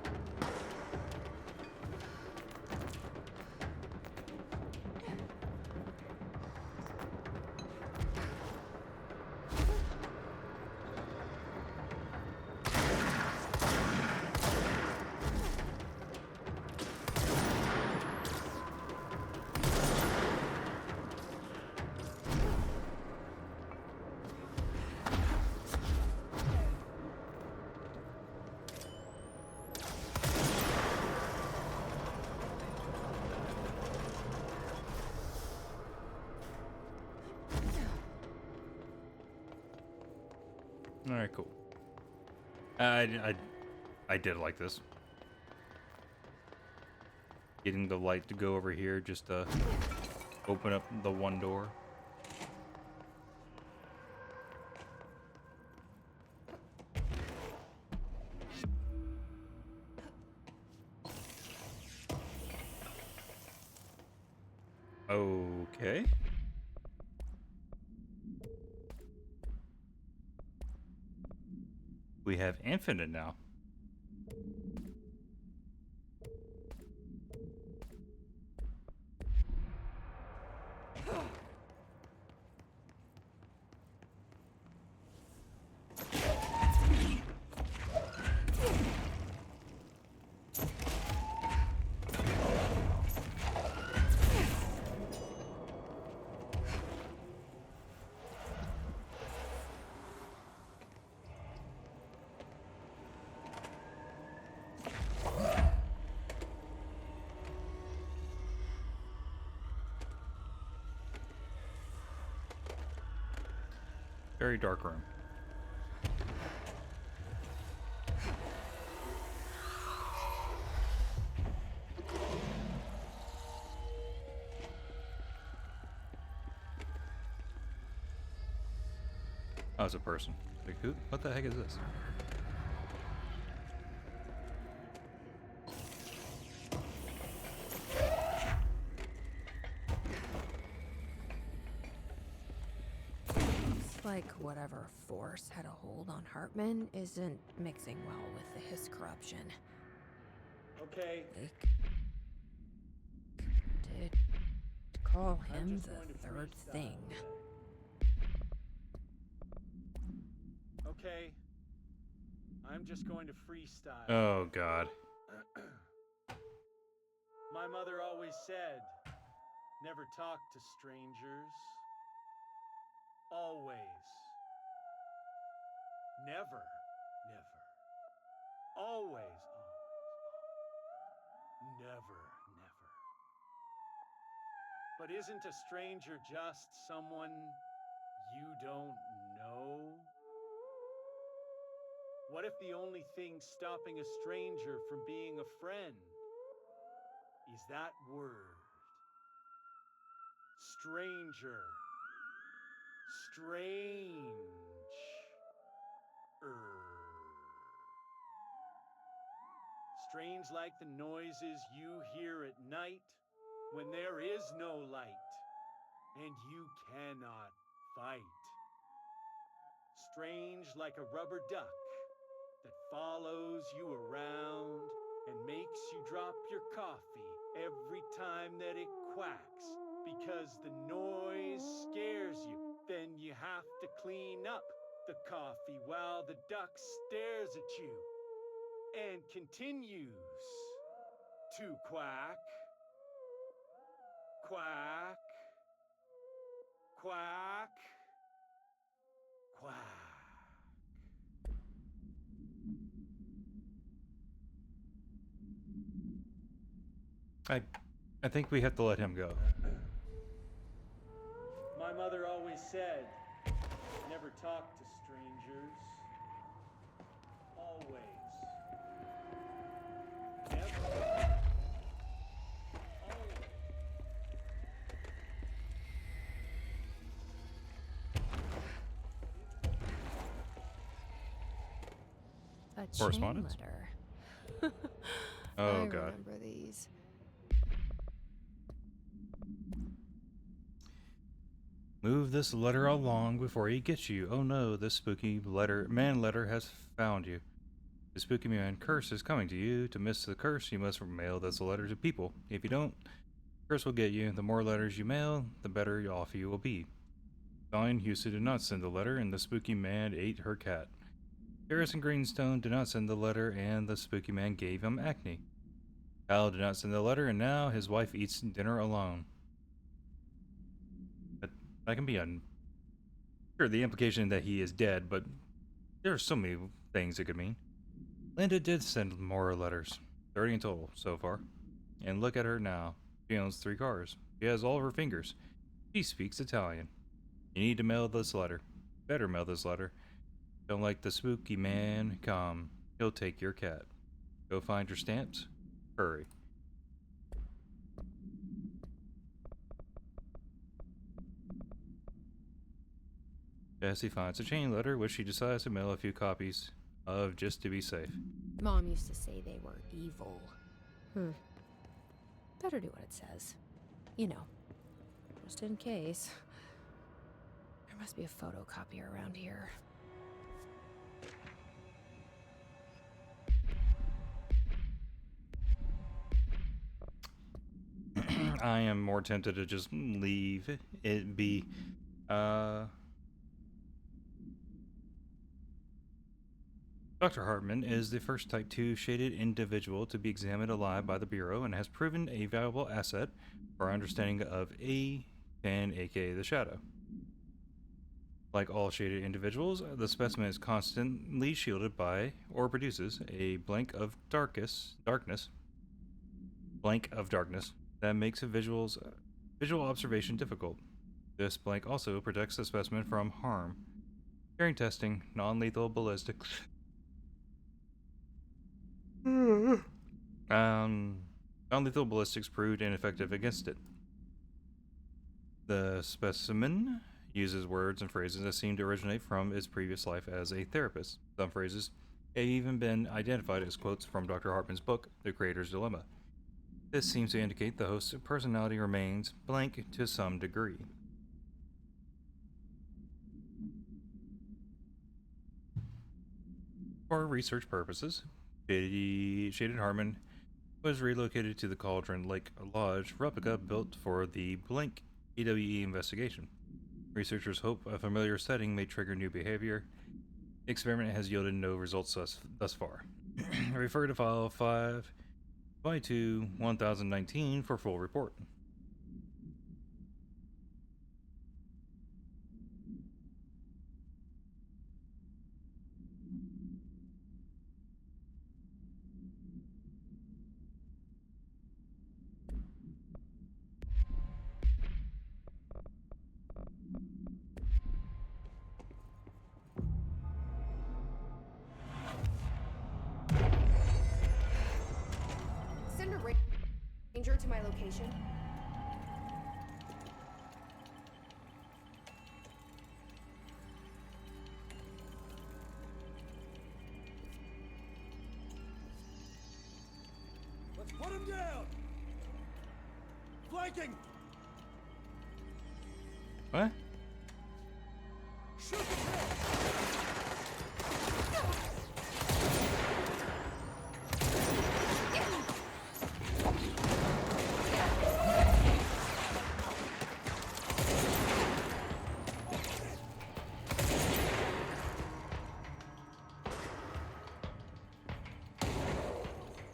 All right, cool. I did like this. Getting the light to go over here just to open up the one door. Okay. We have infinite now. Very dark room. Oh, it's a person. Like, who? What the heck is this? Looks like whatever force had a hold on Hartman isn't mixing well with his corruption. Okay. Like, did call I'm him just going to the third freestyle thing. today. Okay. I'm just going to freestyle. Oh God. My mother always said, never talk to strangers. Always. Never. Never. Always. Never. Never. But isn't a stranger just someone you don't know? What if the only thing stopping a stranger from being a friend is that word? Stranger. Strange. Strange like the noises you hear at night when there is no light and you cannot fight. Strange like a rubber duck that follows you around and makes you drop your coffee every time that it quacks because the noise scares you. Then you have to clean up the coffee while the duck stares at you and continues to quack, quack, quack, quack. I think we have to let him go. My mother always said, never talk to strangers. Always. Never. Always. A chain Correspondence? letter. Oh, I God. remember these. Move this letter along before he gets you. Oh no, this spooky letter has found you. The spooky man curse is coming to you. To miss the curse, you must mail this letter to people. If you don't, the curse will get you. The more letters you mail, the better off you will be. Signed, Houston did not send the letter, and the spooky man ate her cat. Harrison Greenstone did not send the letter, and the spooky man gave him acne. Hal did not send the letter, and now his wife eats dinner alone. That can be sure, the implication that he is dead, but there are so many things it could mean. Linda did send more letters, 30 in total so far. And look at her now. She owns 3 cars. She has all of her fingers. She speaks Italian. You need to mail this letter. Better mail this letter. Don't let the spooky man come. He'll take your cat. Go find your stamps. Hurry. Jessie finds a chain letter, which she decides to mail a few copies of just to be safe. Mom used to say they were evil. Better do what it says. You know, just in case. There must be a photocopier around here. I am more tempted to just leave it be. Dr. Hartman is the first Type 2 shaded individual to be examined alive by the Bureau and has proven a valuable asset for our understanding of A10, aka the Shadow. Like all shaded individuals, the specimen is constantly shielded by, or produces, a blank of darkness that makes a visual observation difficult. This blank also protects the specimen from harm. During testing, non-lethal ballistics non-lethal ballistics proved ineffective against it. The specimen uses words and phrases that seem to originate from its previous life as a therapist. Some phrases have even been identified as quotes from Dr. Hartman's book, The Creator's Dilemma. This seems to indicate the host's personality remains blank to some degree. For research purposes, Shaded Hartman was relocated to the Cauldron Lake Lodge replica built for the Blank EWE investigation. Researchers hope a familiar setting may trigger new behavior. The experiment has yielded no results thus far. Refer to file 5/22/1019 for full report. Send a ranger to my location. Let's put him down! Flanking! What? Shoot the head!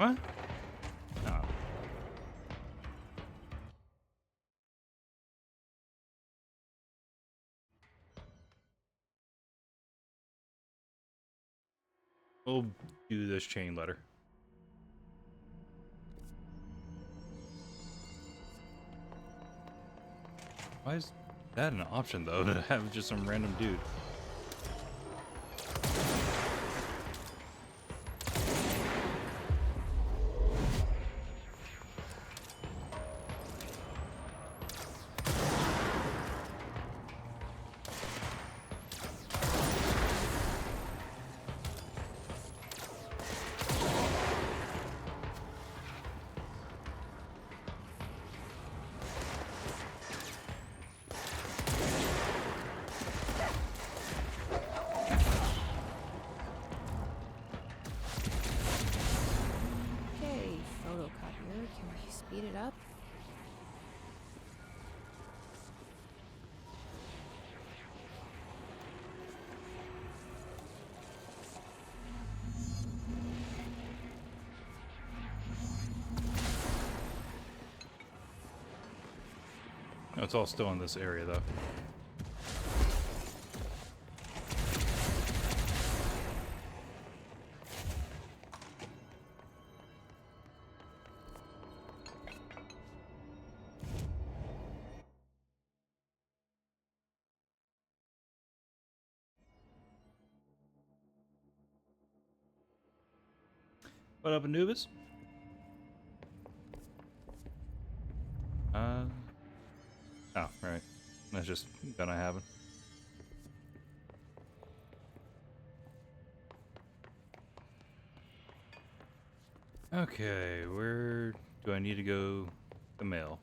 What? Oh. We'll do this chain letter. Why is that an option, though, to have just some random dude? Okay, photocopier. Can we speed it up? No, it's all still in this area, though. What up, Anubis? Oh, right. That's just gonna happen. Okay, where do I need to go? The mail.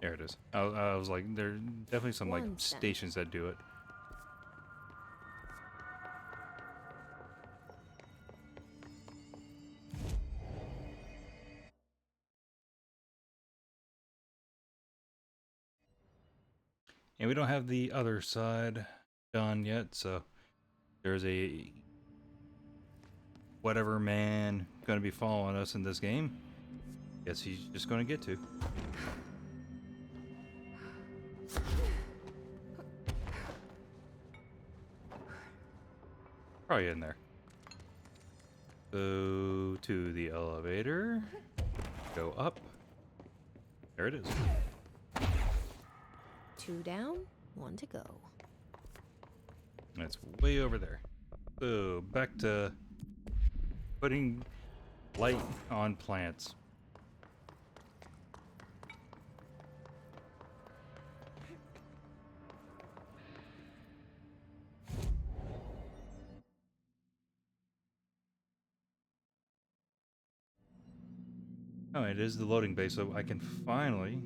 There it is. I was like, there are definitely some like 1 cent. stations that do it. And we don't have the other side done yet, so there's a whatever man gonna be following us in this game. Guess he's just gonna get to. Probably in there. Go to the elevator. Go up. There it is. 2 down, 1 to go. And it's way over there. So back to putting light on plants. Oh, it is the loading bay, so I can finally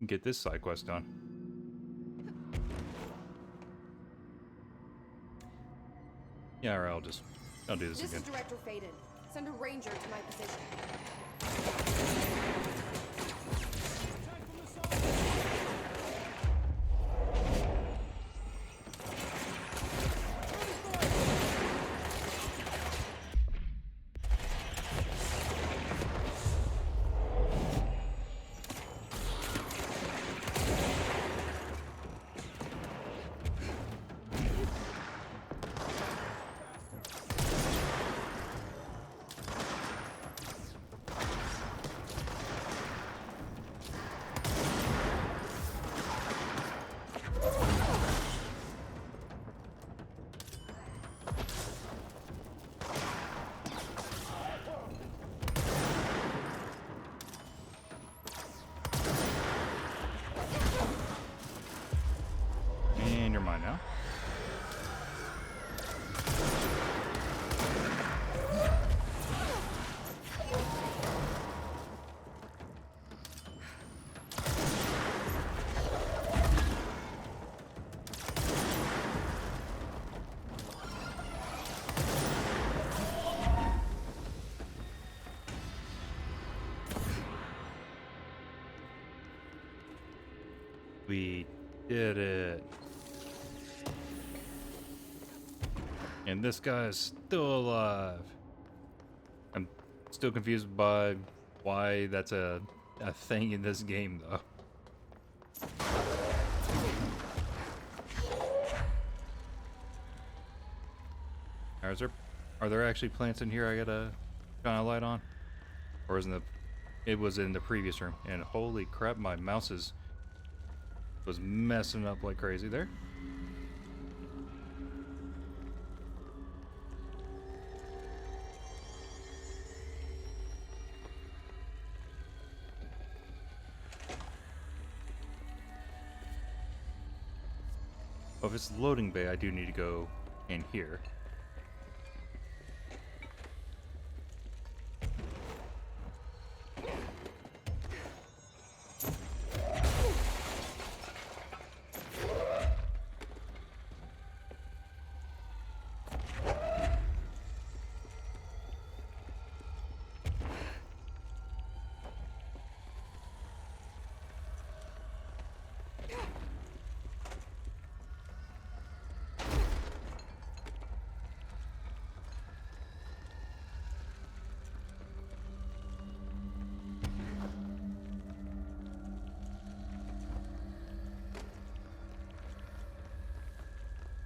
get this side quest done. Yeah, or I'll do this This again. is Director Faden. Send a ranger to my position. And you're mine now. We Did it. And this guy is still alive. I'm still confused by why that's a thing in this game, though. Are there actually plants in here I gotta shine a light on? Or isn't it was in the previous room? And holy crap, my mouse was messing up like crazy there. Oh, if it's the loading bay, I do need to go in here.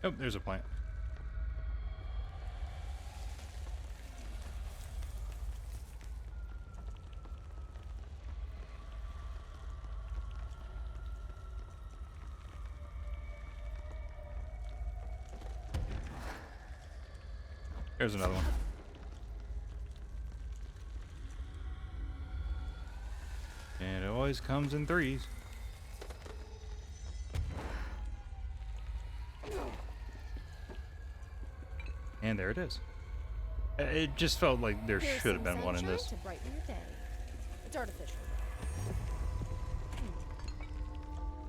Oh, there's a plant. There's another one. And it always comes in threes. And there it is. It just felt like there Here's should have some been one in sunshine this. to brighten your day. It's artificial.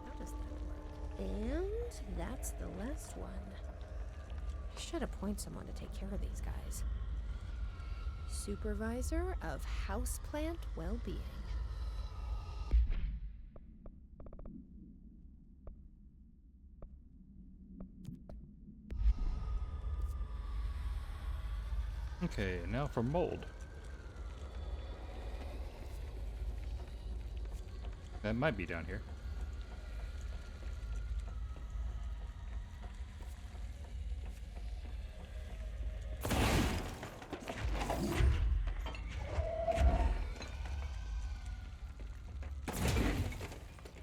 How does that work? And that's the last one. I should appoint someone to take care of these guys. Supervisor of Houseplant Well-Being. Okay, now for mold. That might be down here.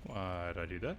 Why'd I do that?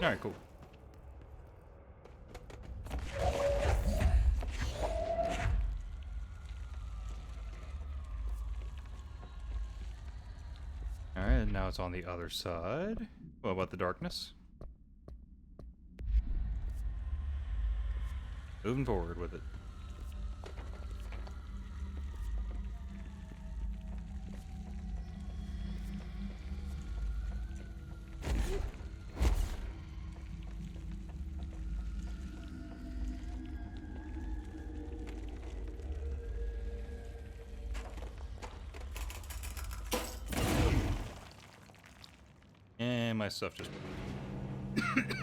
Alright, cool. Alright, now it's on the other side. What about the darkness? Moving forward with it. And my stuff just moved.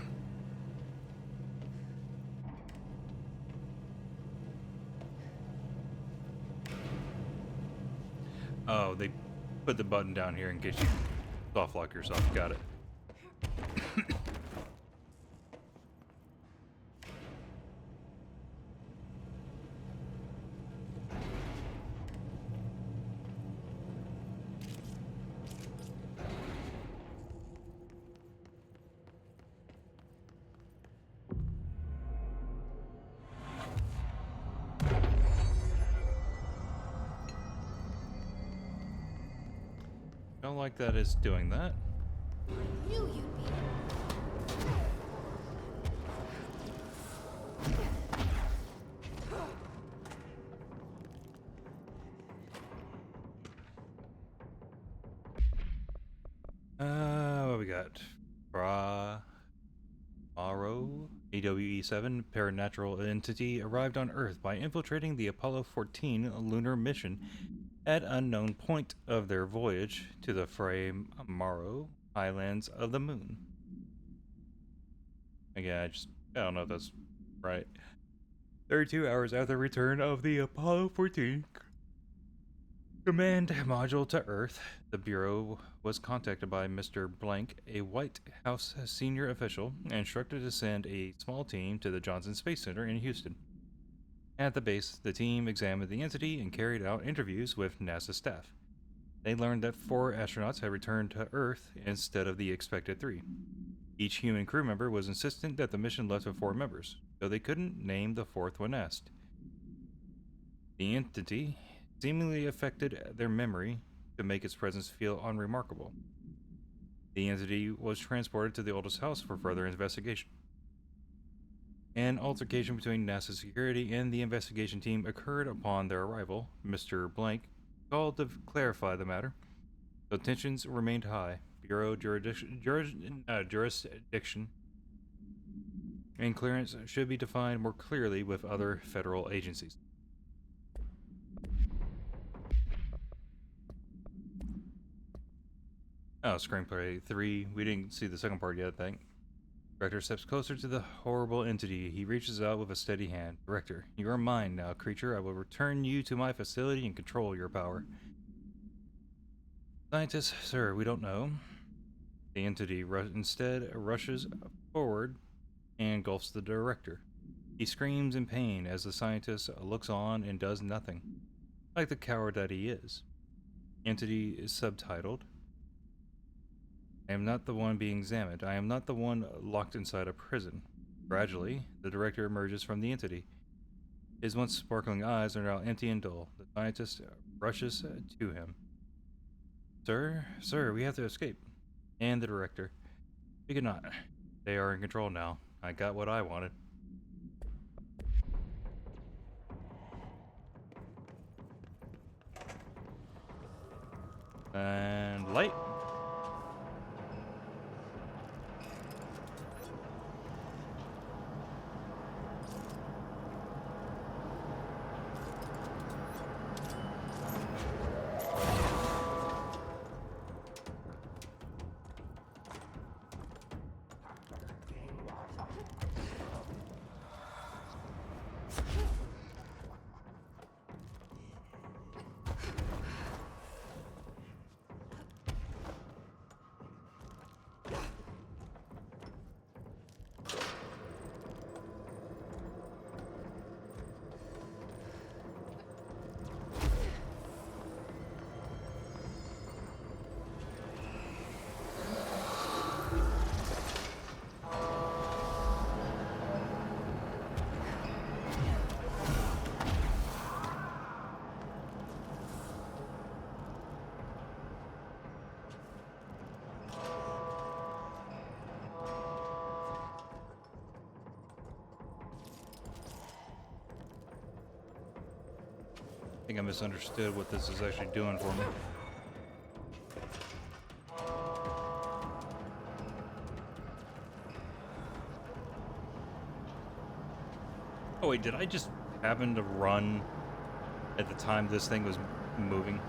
Oh, they put the button down here in case you soft lock yourself. Got it. Don't like that it's doing that. Knew you'd be. What we got? Morrow, AWE-7 paranatural entity arrived on Earth by infiltrating the Apollo 14 lunar mission at unknown point of their voyage to the Morrow Highlands of the Moon. Again, I don't know if that's right. 32 hours after the return of the Apollo 14 command module to Earth, the Bureau was contacted by Mr. Blank, a White House senior official, and instructed to send a small team to the Johnson Space Center in Houston. At the base, the team examined the entity and carried out interviews with NASA staff. They learned that 4 astronauts had returned to Earth instead of the expected 3. Each human crew member was insistent that the mission left with 4 members, though they couldn't name the 4th when asked. The entity seemingly affected their memory to make its presence feel unremarkable. The entity was transported to the oldest house for further investigation. An altercation between NASA security and the investigation team occurred upon their arrival. Mr. Blank called to clarify the matter, though tensions remained high. Bureau jurisdiction and clearance should be defined more clearly with other federal agencies. Oh, screenplay 3. We didn't see the second part yet, I think. Director steps closer to the horrible entity. He reaches out with a steady hand. Director, you are mine now, creature. I will return you to my facility and control your power. Scientists, sir, we don't know. The entity instead rushes forward and engulfs the director. He screams in pain as the scientist looks on and does nothing, like the coward that he is. Entity is subtitled, I am not the one being examined. I am not the one locked inside a prison. Gradually, the director emerges from the entity. His once sparkling eyes are now empty and dull. The scientist rushes to him. Sir, we have to escape. And the director. We cannot. They are in control now. I got what I wanted. And light. I think I misunderstood what this is actually doing for me. Oh wait, did I just happen to run at the time this thing was moving?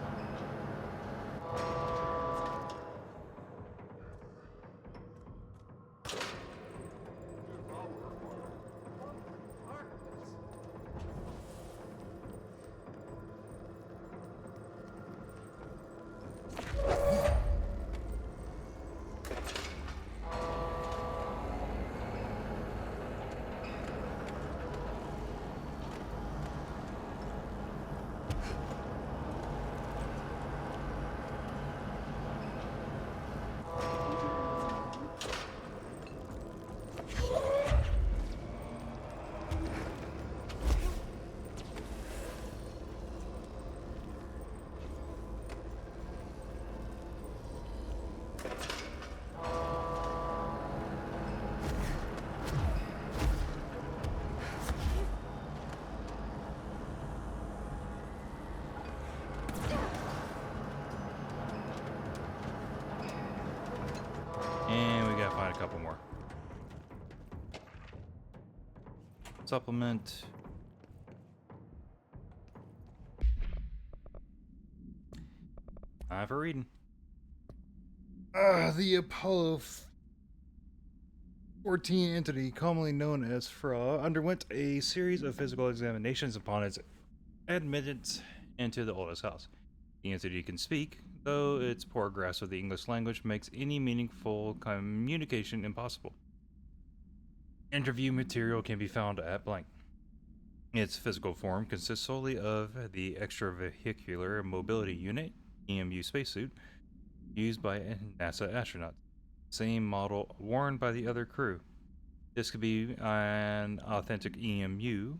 supplement. Time for reading. The Apollo 14 entity, commonly known as Fra, underwent a series of physical examinations upon its admittance into the oldest house. The entity can speak, though its poor grasp of the English language makes any meaningful communication impossible. Interview material can be found at blank. Its physical form consists solely of the extravehicular mobility unit, EMU spacesuit, used by NASA astronauts. Same model worn by the other crew. This could be an authentic EMU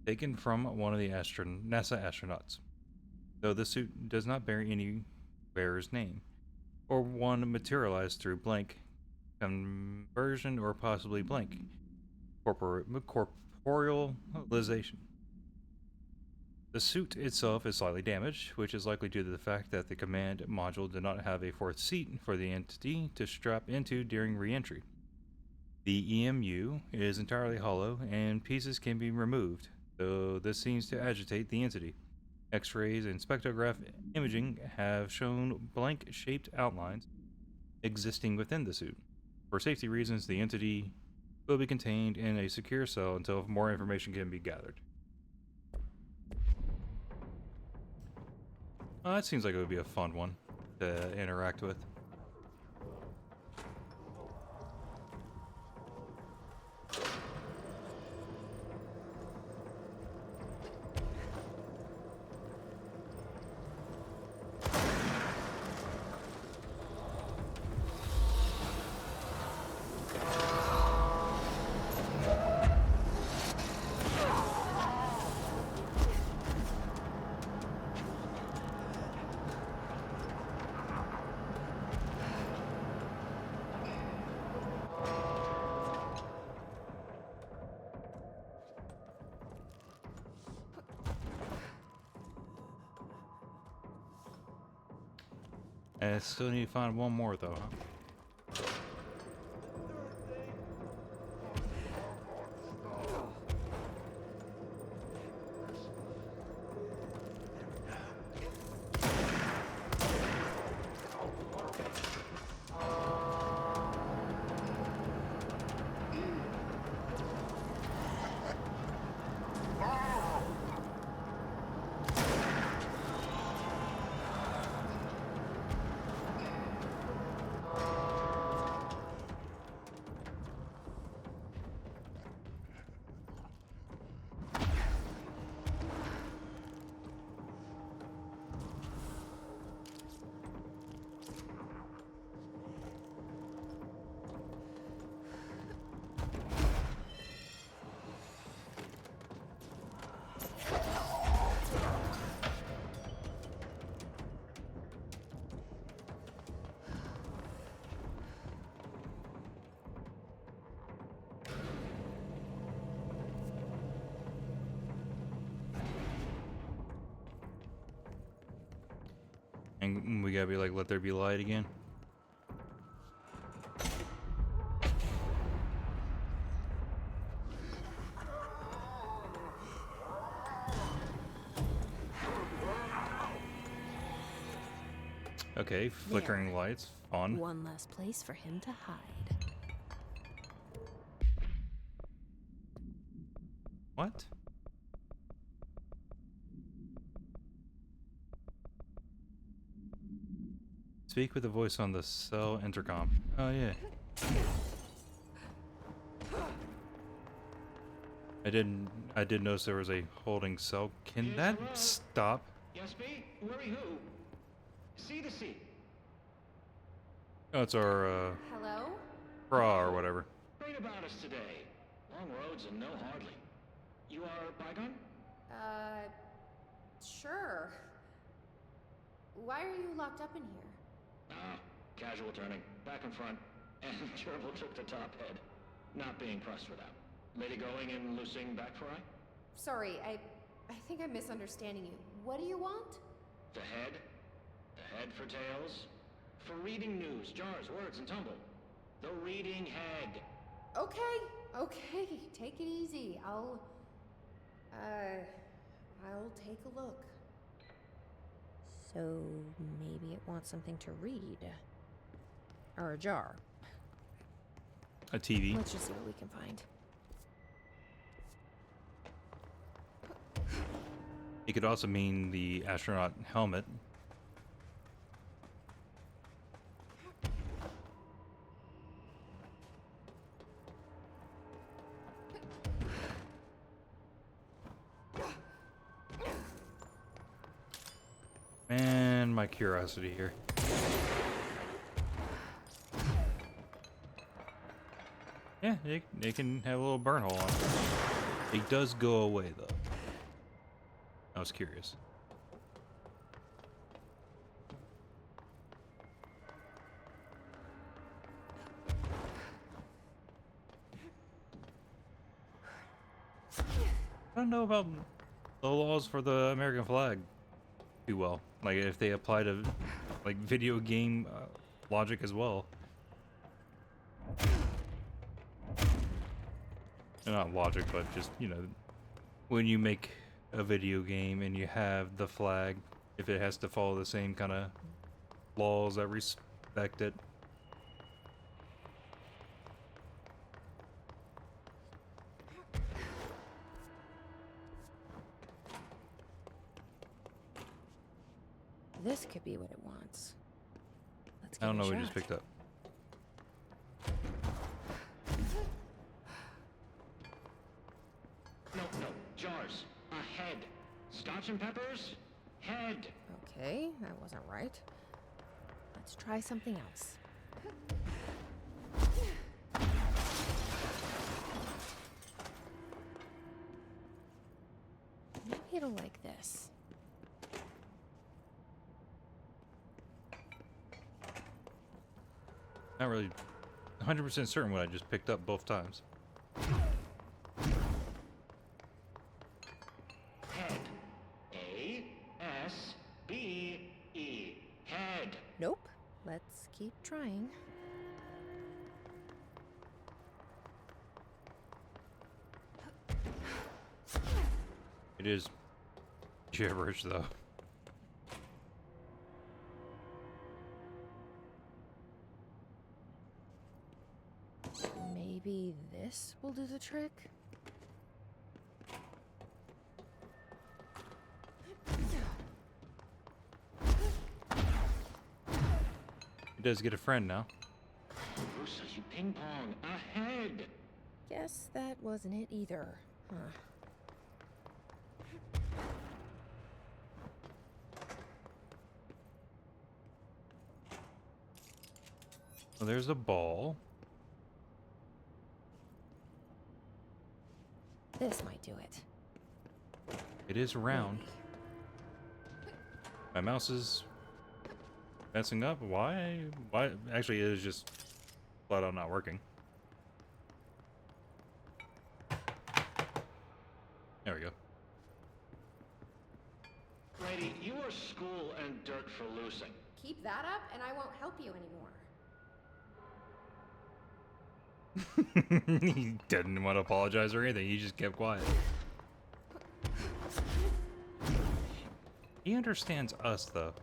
taken from one of the NASA astronauts, though the suit does not bear any wearer's name, or one materialized through blank conversion or possibly blank corporealization. The suit itself is slightly damaged, which is likely due to the fact that the command module did not have a fourth seat for the entity to strap into during re-entry. The EMU is entirely hollow, and pieces can be removed, though this seems to agitate the entity. X-rays and spectrograph imaging have shown blank-shaped outlines existing within the suit. For safety reasons, the entity will be contained in a secure cell until more information can be gathered. That seems like it would be a fun one to interact with. I still need to find one more though, huh? And we gotta be like, let there be light again. Okay, flickering There. lights, fun. One less place for him to hide. What? Speak with the voice on the cell intercom. Oh yeah. I did notice there was a holding cell. Can Yes, that hello? stop? Yes, me? Worry who? See the sea. Oh, it's our Hello? bra or whatever. Great about us today. Long roads and no hardly. You are Bygone? Sure. Why are you locked up in here? Ah, casual turning. Back and front. And Gerbil took the top head. Not being pressed for that. Lady going and loosing back for eye? Sorry, I think I'm misunderstanding you. What do you want? The head? The head for tails? For reading news, jars, words, and tumble. The reading head. Okay, Okay, take it easy. I'll take a look. So maybe it wants something to read. Or a jar. A TV. Let's just see what we can find. It could also mean the astronaut helmet. And my curiosity here. Yeah, it can have a little burn hole on it. It does go away though. I was curious. I don't know about the laws for the American flag too well. Like if they apply to like video game logic as well. Not logic, but just, you know, when you make a video game and you have the flag, if it has to follow the same kind of laws that respect it. This could be what it wants. Let's I don't know give what it we a just shot. picked up. No, jars. A head. Scotch and peppers? Head. Okay, that wasn't right. Let's try something else. Maybe it'll like this. Not really 100% certain what I just picked up both times. Head. A-S-B-E. Head. Nope. Let's keep trying. It is gibberish though. Maybe this will do the trick? It does get a friend now. Rusa, you ping pong. A head. Guess that wasn't it either. Huh. Well, there's a ball. This might do it. It is round. My mouse is messing up. Why? Why? Actually, it is just flat out not working. There we go. Lady, you are school and dirt for losing. Keep that up, and I won't help you anymore. He didn't want to apologize or anything. He just kept quiet. He understands us, though.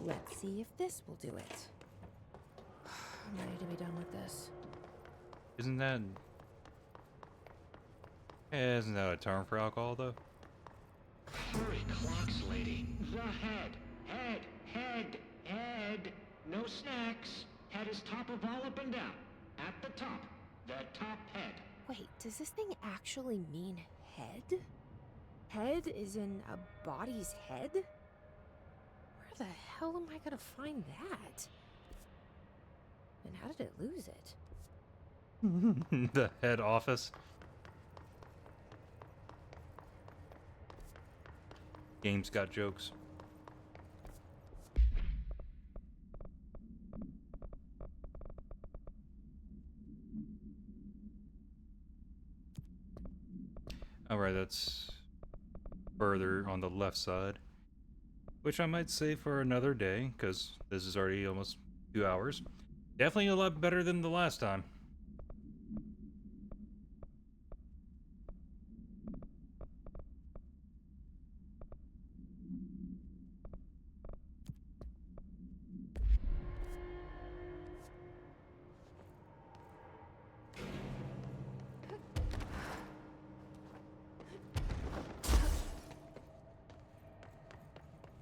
Let's see if this will do it. I'm ready to be done with this. Isn't that... Yeah, isn't that a term for alcohol, though? Hurry, clocks, lady. The head. Head. Head. Head. No snacks. Head is top of all up and down. At the top. The top head. Wait, does this thing actually mean head? Head is in a body's head? Where the hell am I gonna find that? And how did it lose it? The head office. Game's got jokes. Alright, that's further on the left side, which I might save for another day, because this is already almost 2 hours. Definitely a lot better than the last time.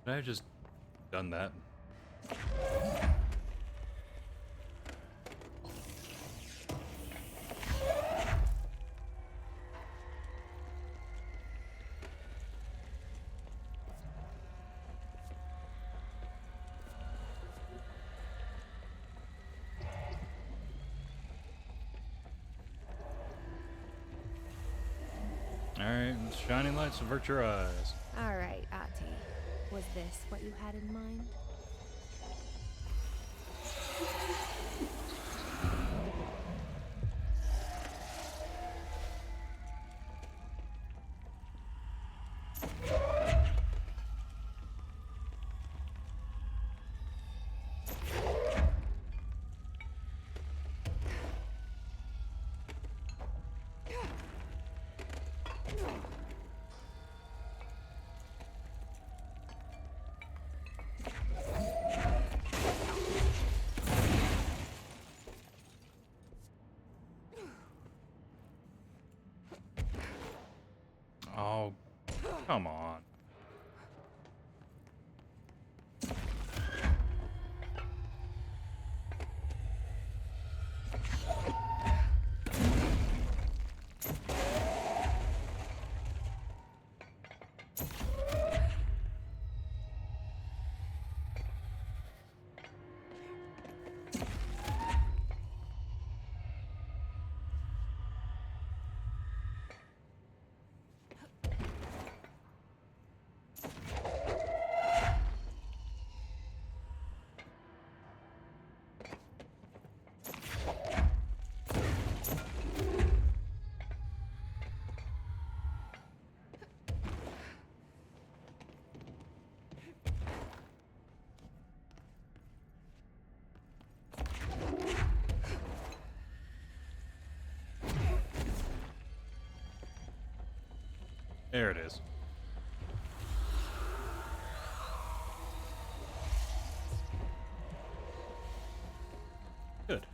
Could I have just done that? Alright, shining lights, avert your eyes. Alright, Ati. Was this what you had in mind? Oh, come on. There it is. Good.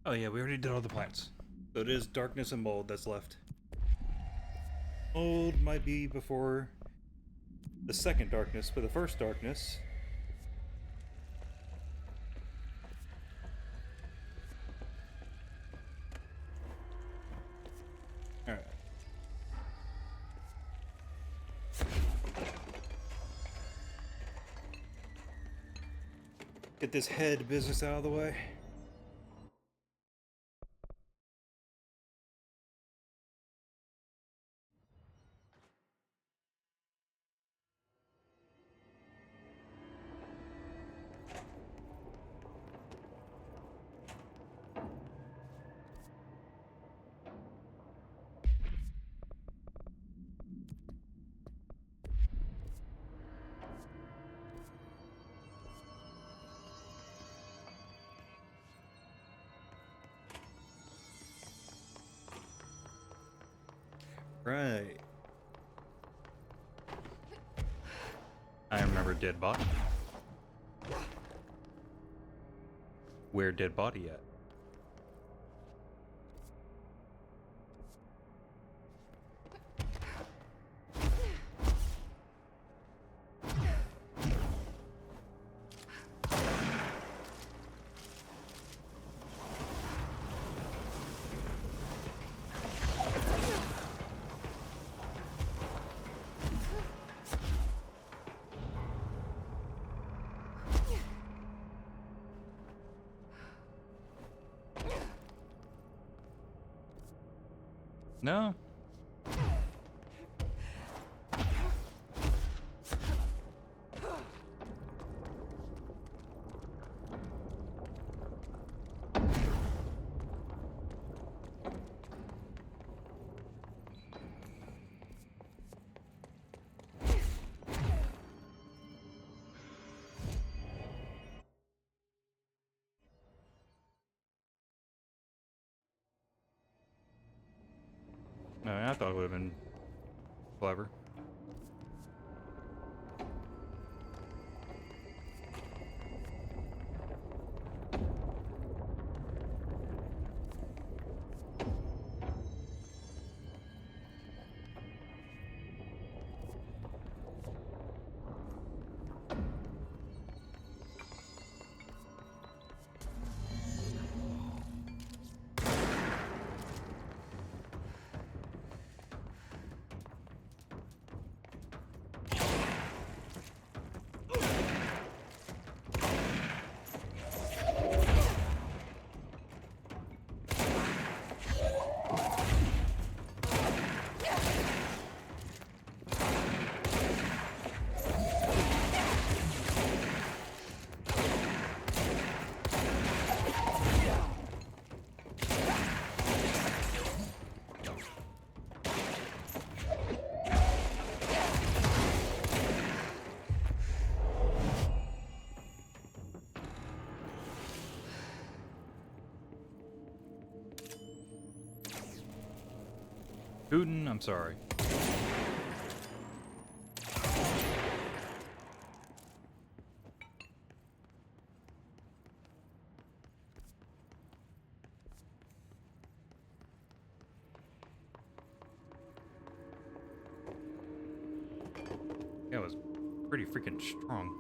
Oh yeah, we already did all the plants. So it is darkness and mold that's left. Mold might be before the second darkness, but the first darkness... Alright. Get this head business out of the way. Right. I remember dead body. Where dead body at? No. I thought it would have been clever. Putin, I'm sorry. That was pretty freaking strong.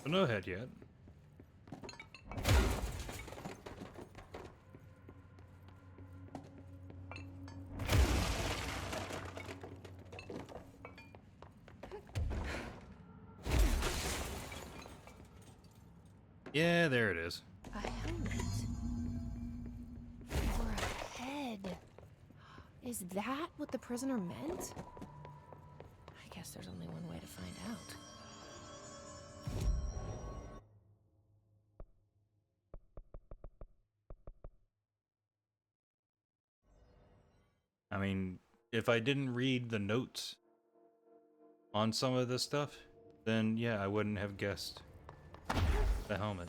No head yet. Yeah, there it is. A helmet. Or a head. Is that what the prisoner meant? I guess there's only one way to find out. I mean, if I didn't read the notes on some of this stuff, then yeah, I wouldn't have guessed the helmet.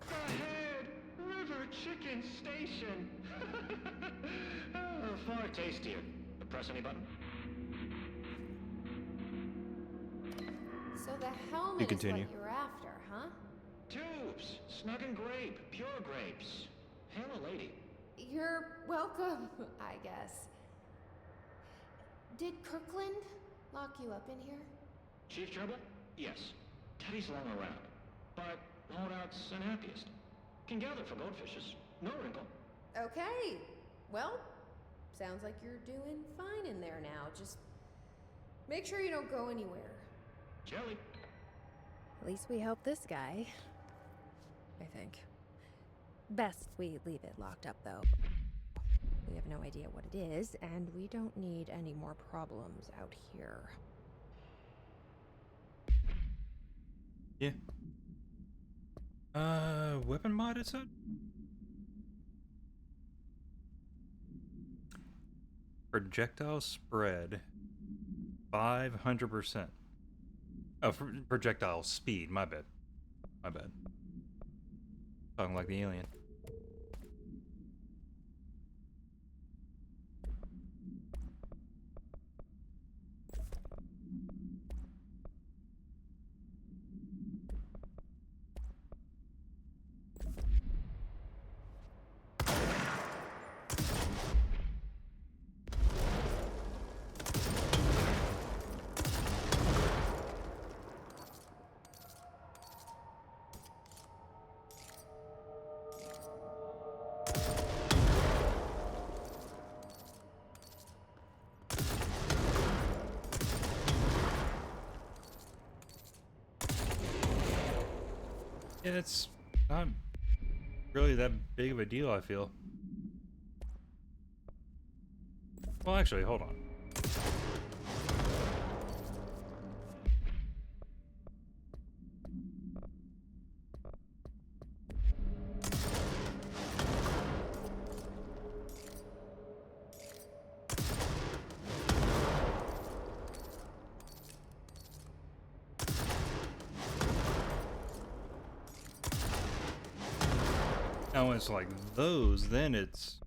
Ahead! River Chicken Station! Far tastier. Press any button? So the helmet is what continue. you were after, huh? Tubes! Snug and grape. Pure grapes. Hail a lady. You're welcome, I guess. Did Kirkland lock you up in here? Chief Trouble? Yes. Teddy's long around. But holdout's unhappiest. Can gather for goldfishes. No wrinkle. Okay. Well, sounds like you're doing fine in there now. Just make sure you don't go anywhere. Jelly. At least we helped this guy. I think. Best we leave it locked up, though. We have no idea what it is, and we don't need any more problems out here. Yeah. Weapon mod, it said? Projectile spread 500%. Oh, projectile speed, my bad. My bad. Talking like the alien. Yeah, it's not really that big of a deal, I feel. Well, actually, hold on. Now, when it's like those, then it's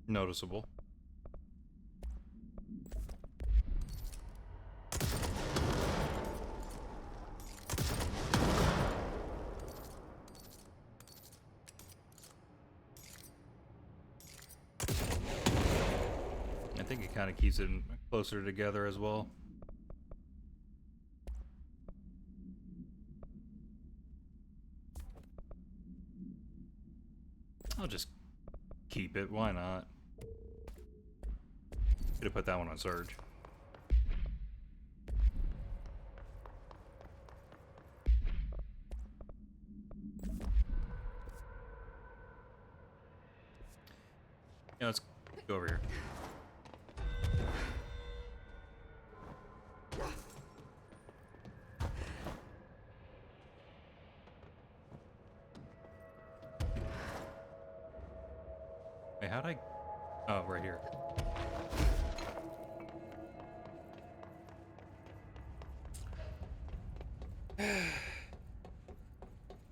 noticeable. I think it kind of keeps it closer together as well. I'll just keep it. Why not? Could have put that one on Surge. Yeah, let's go over here. Wait, how'd I... Oh, right here.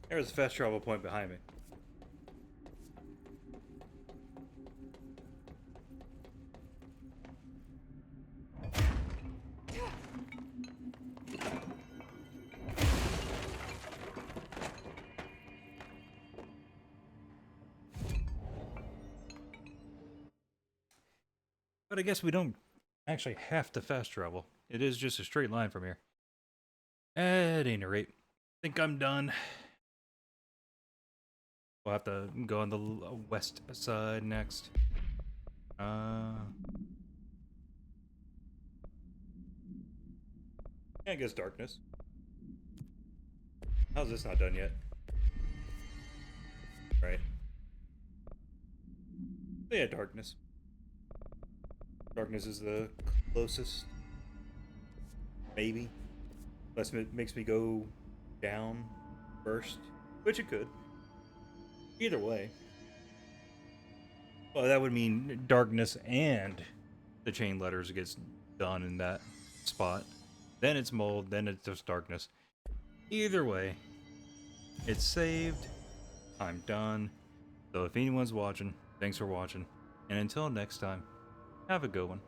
There's a fast travel point behind me. But I guess we don't actually have to fast travel. It is just a straight line from here. At any rate, I think I'm done. We'll have to go on the west side next. Yeah, I guess darkness. How's this not done yet? Right. But yeah, darkness. Darkness is the closest. Maybe. Unless it makes me go down first. Which it could. Either way. Well, that would mean darkness and the chain letters gets done in that spot. Then it's mold, then it's just darkness. Either way, it's saved. I'm done. So if anyone's watching, thanks for watching. And until next time, have a good one.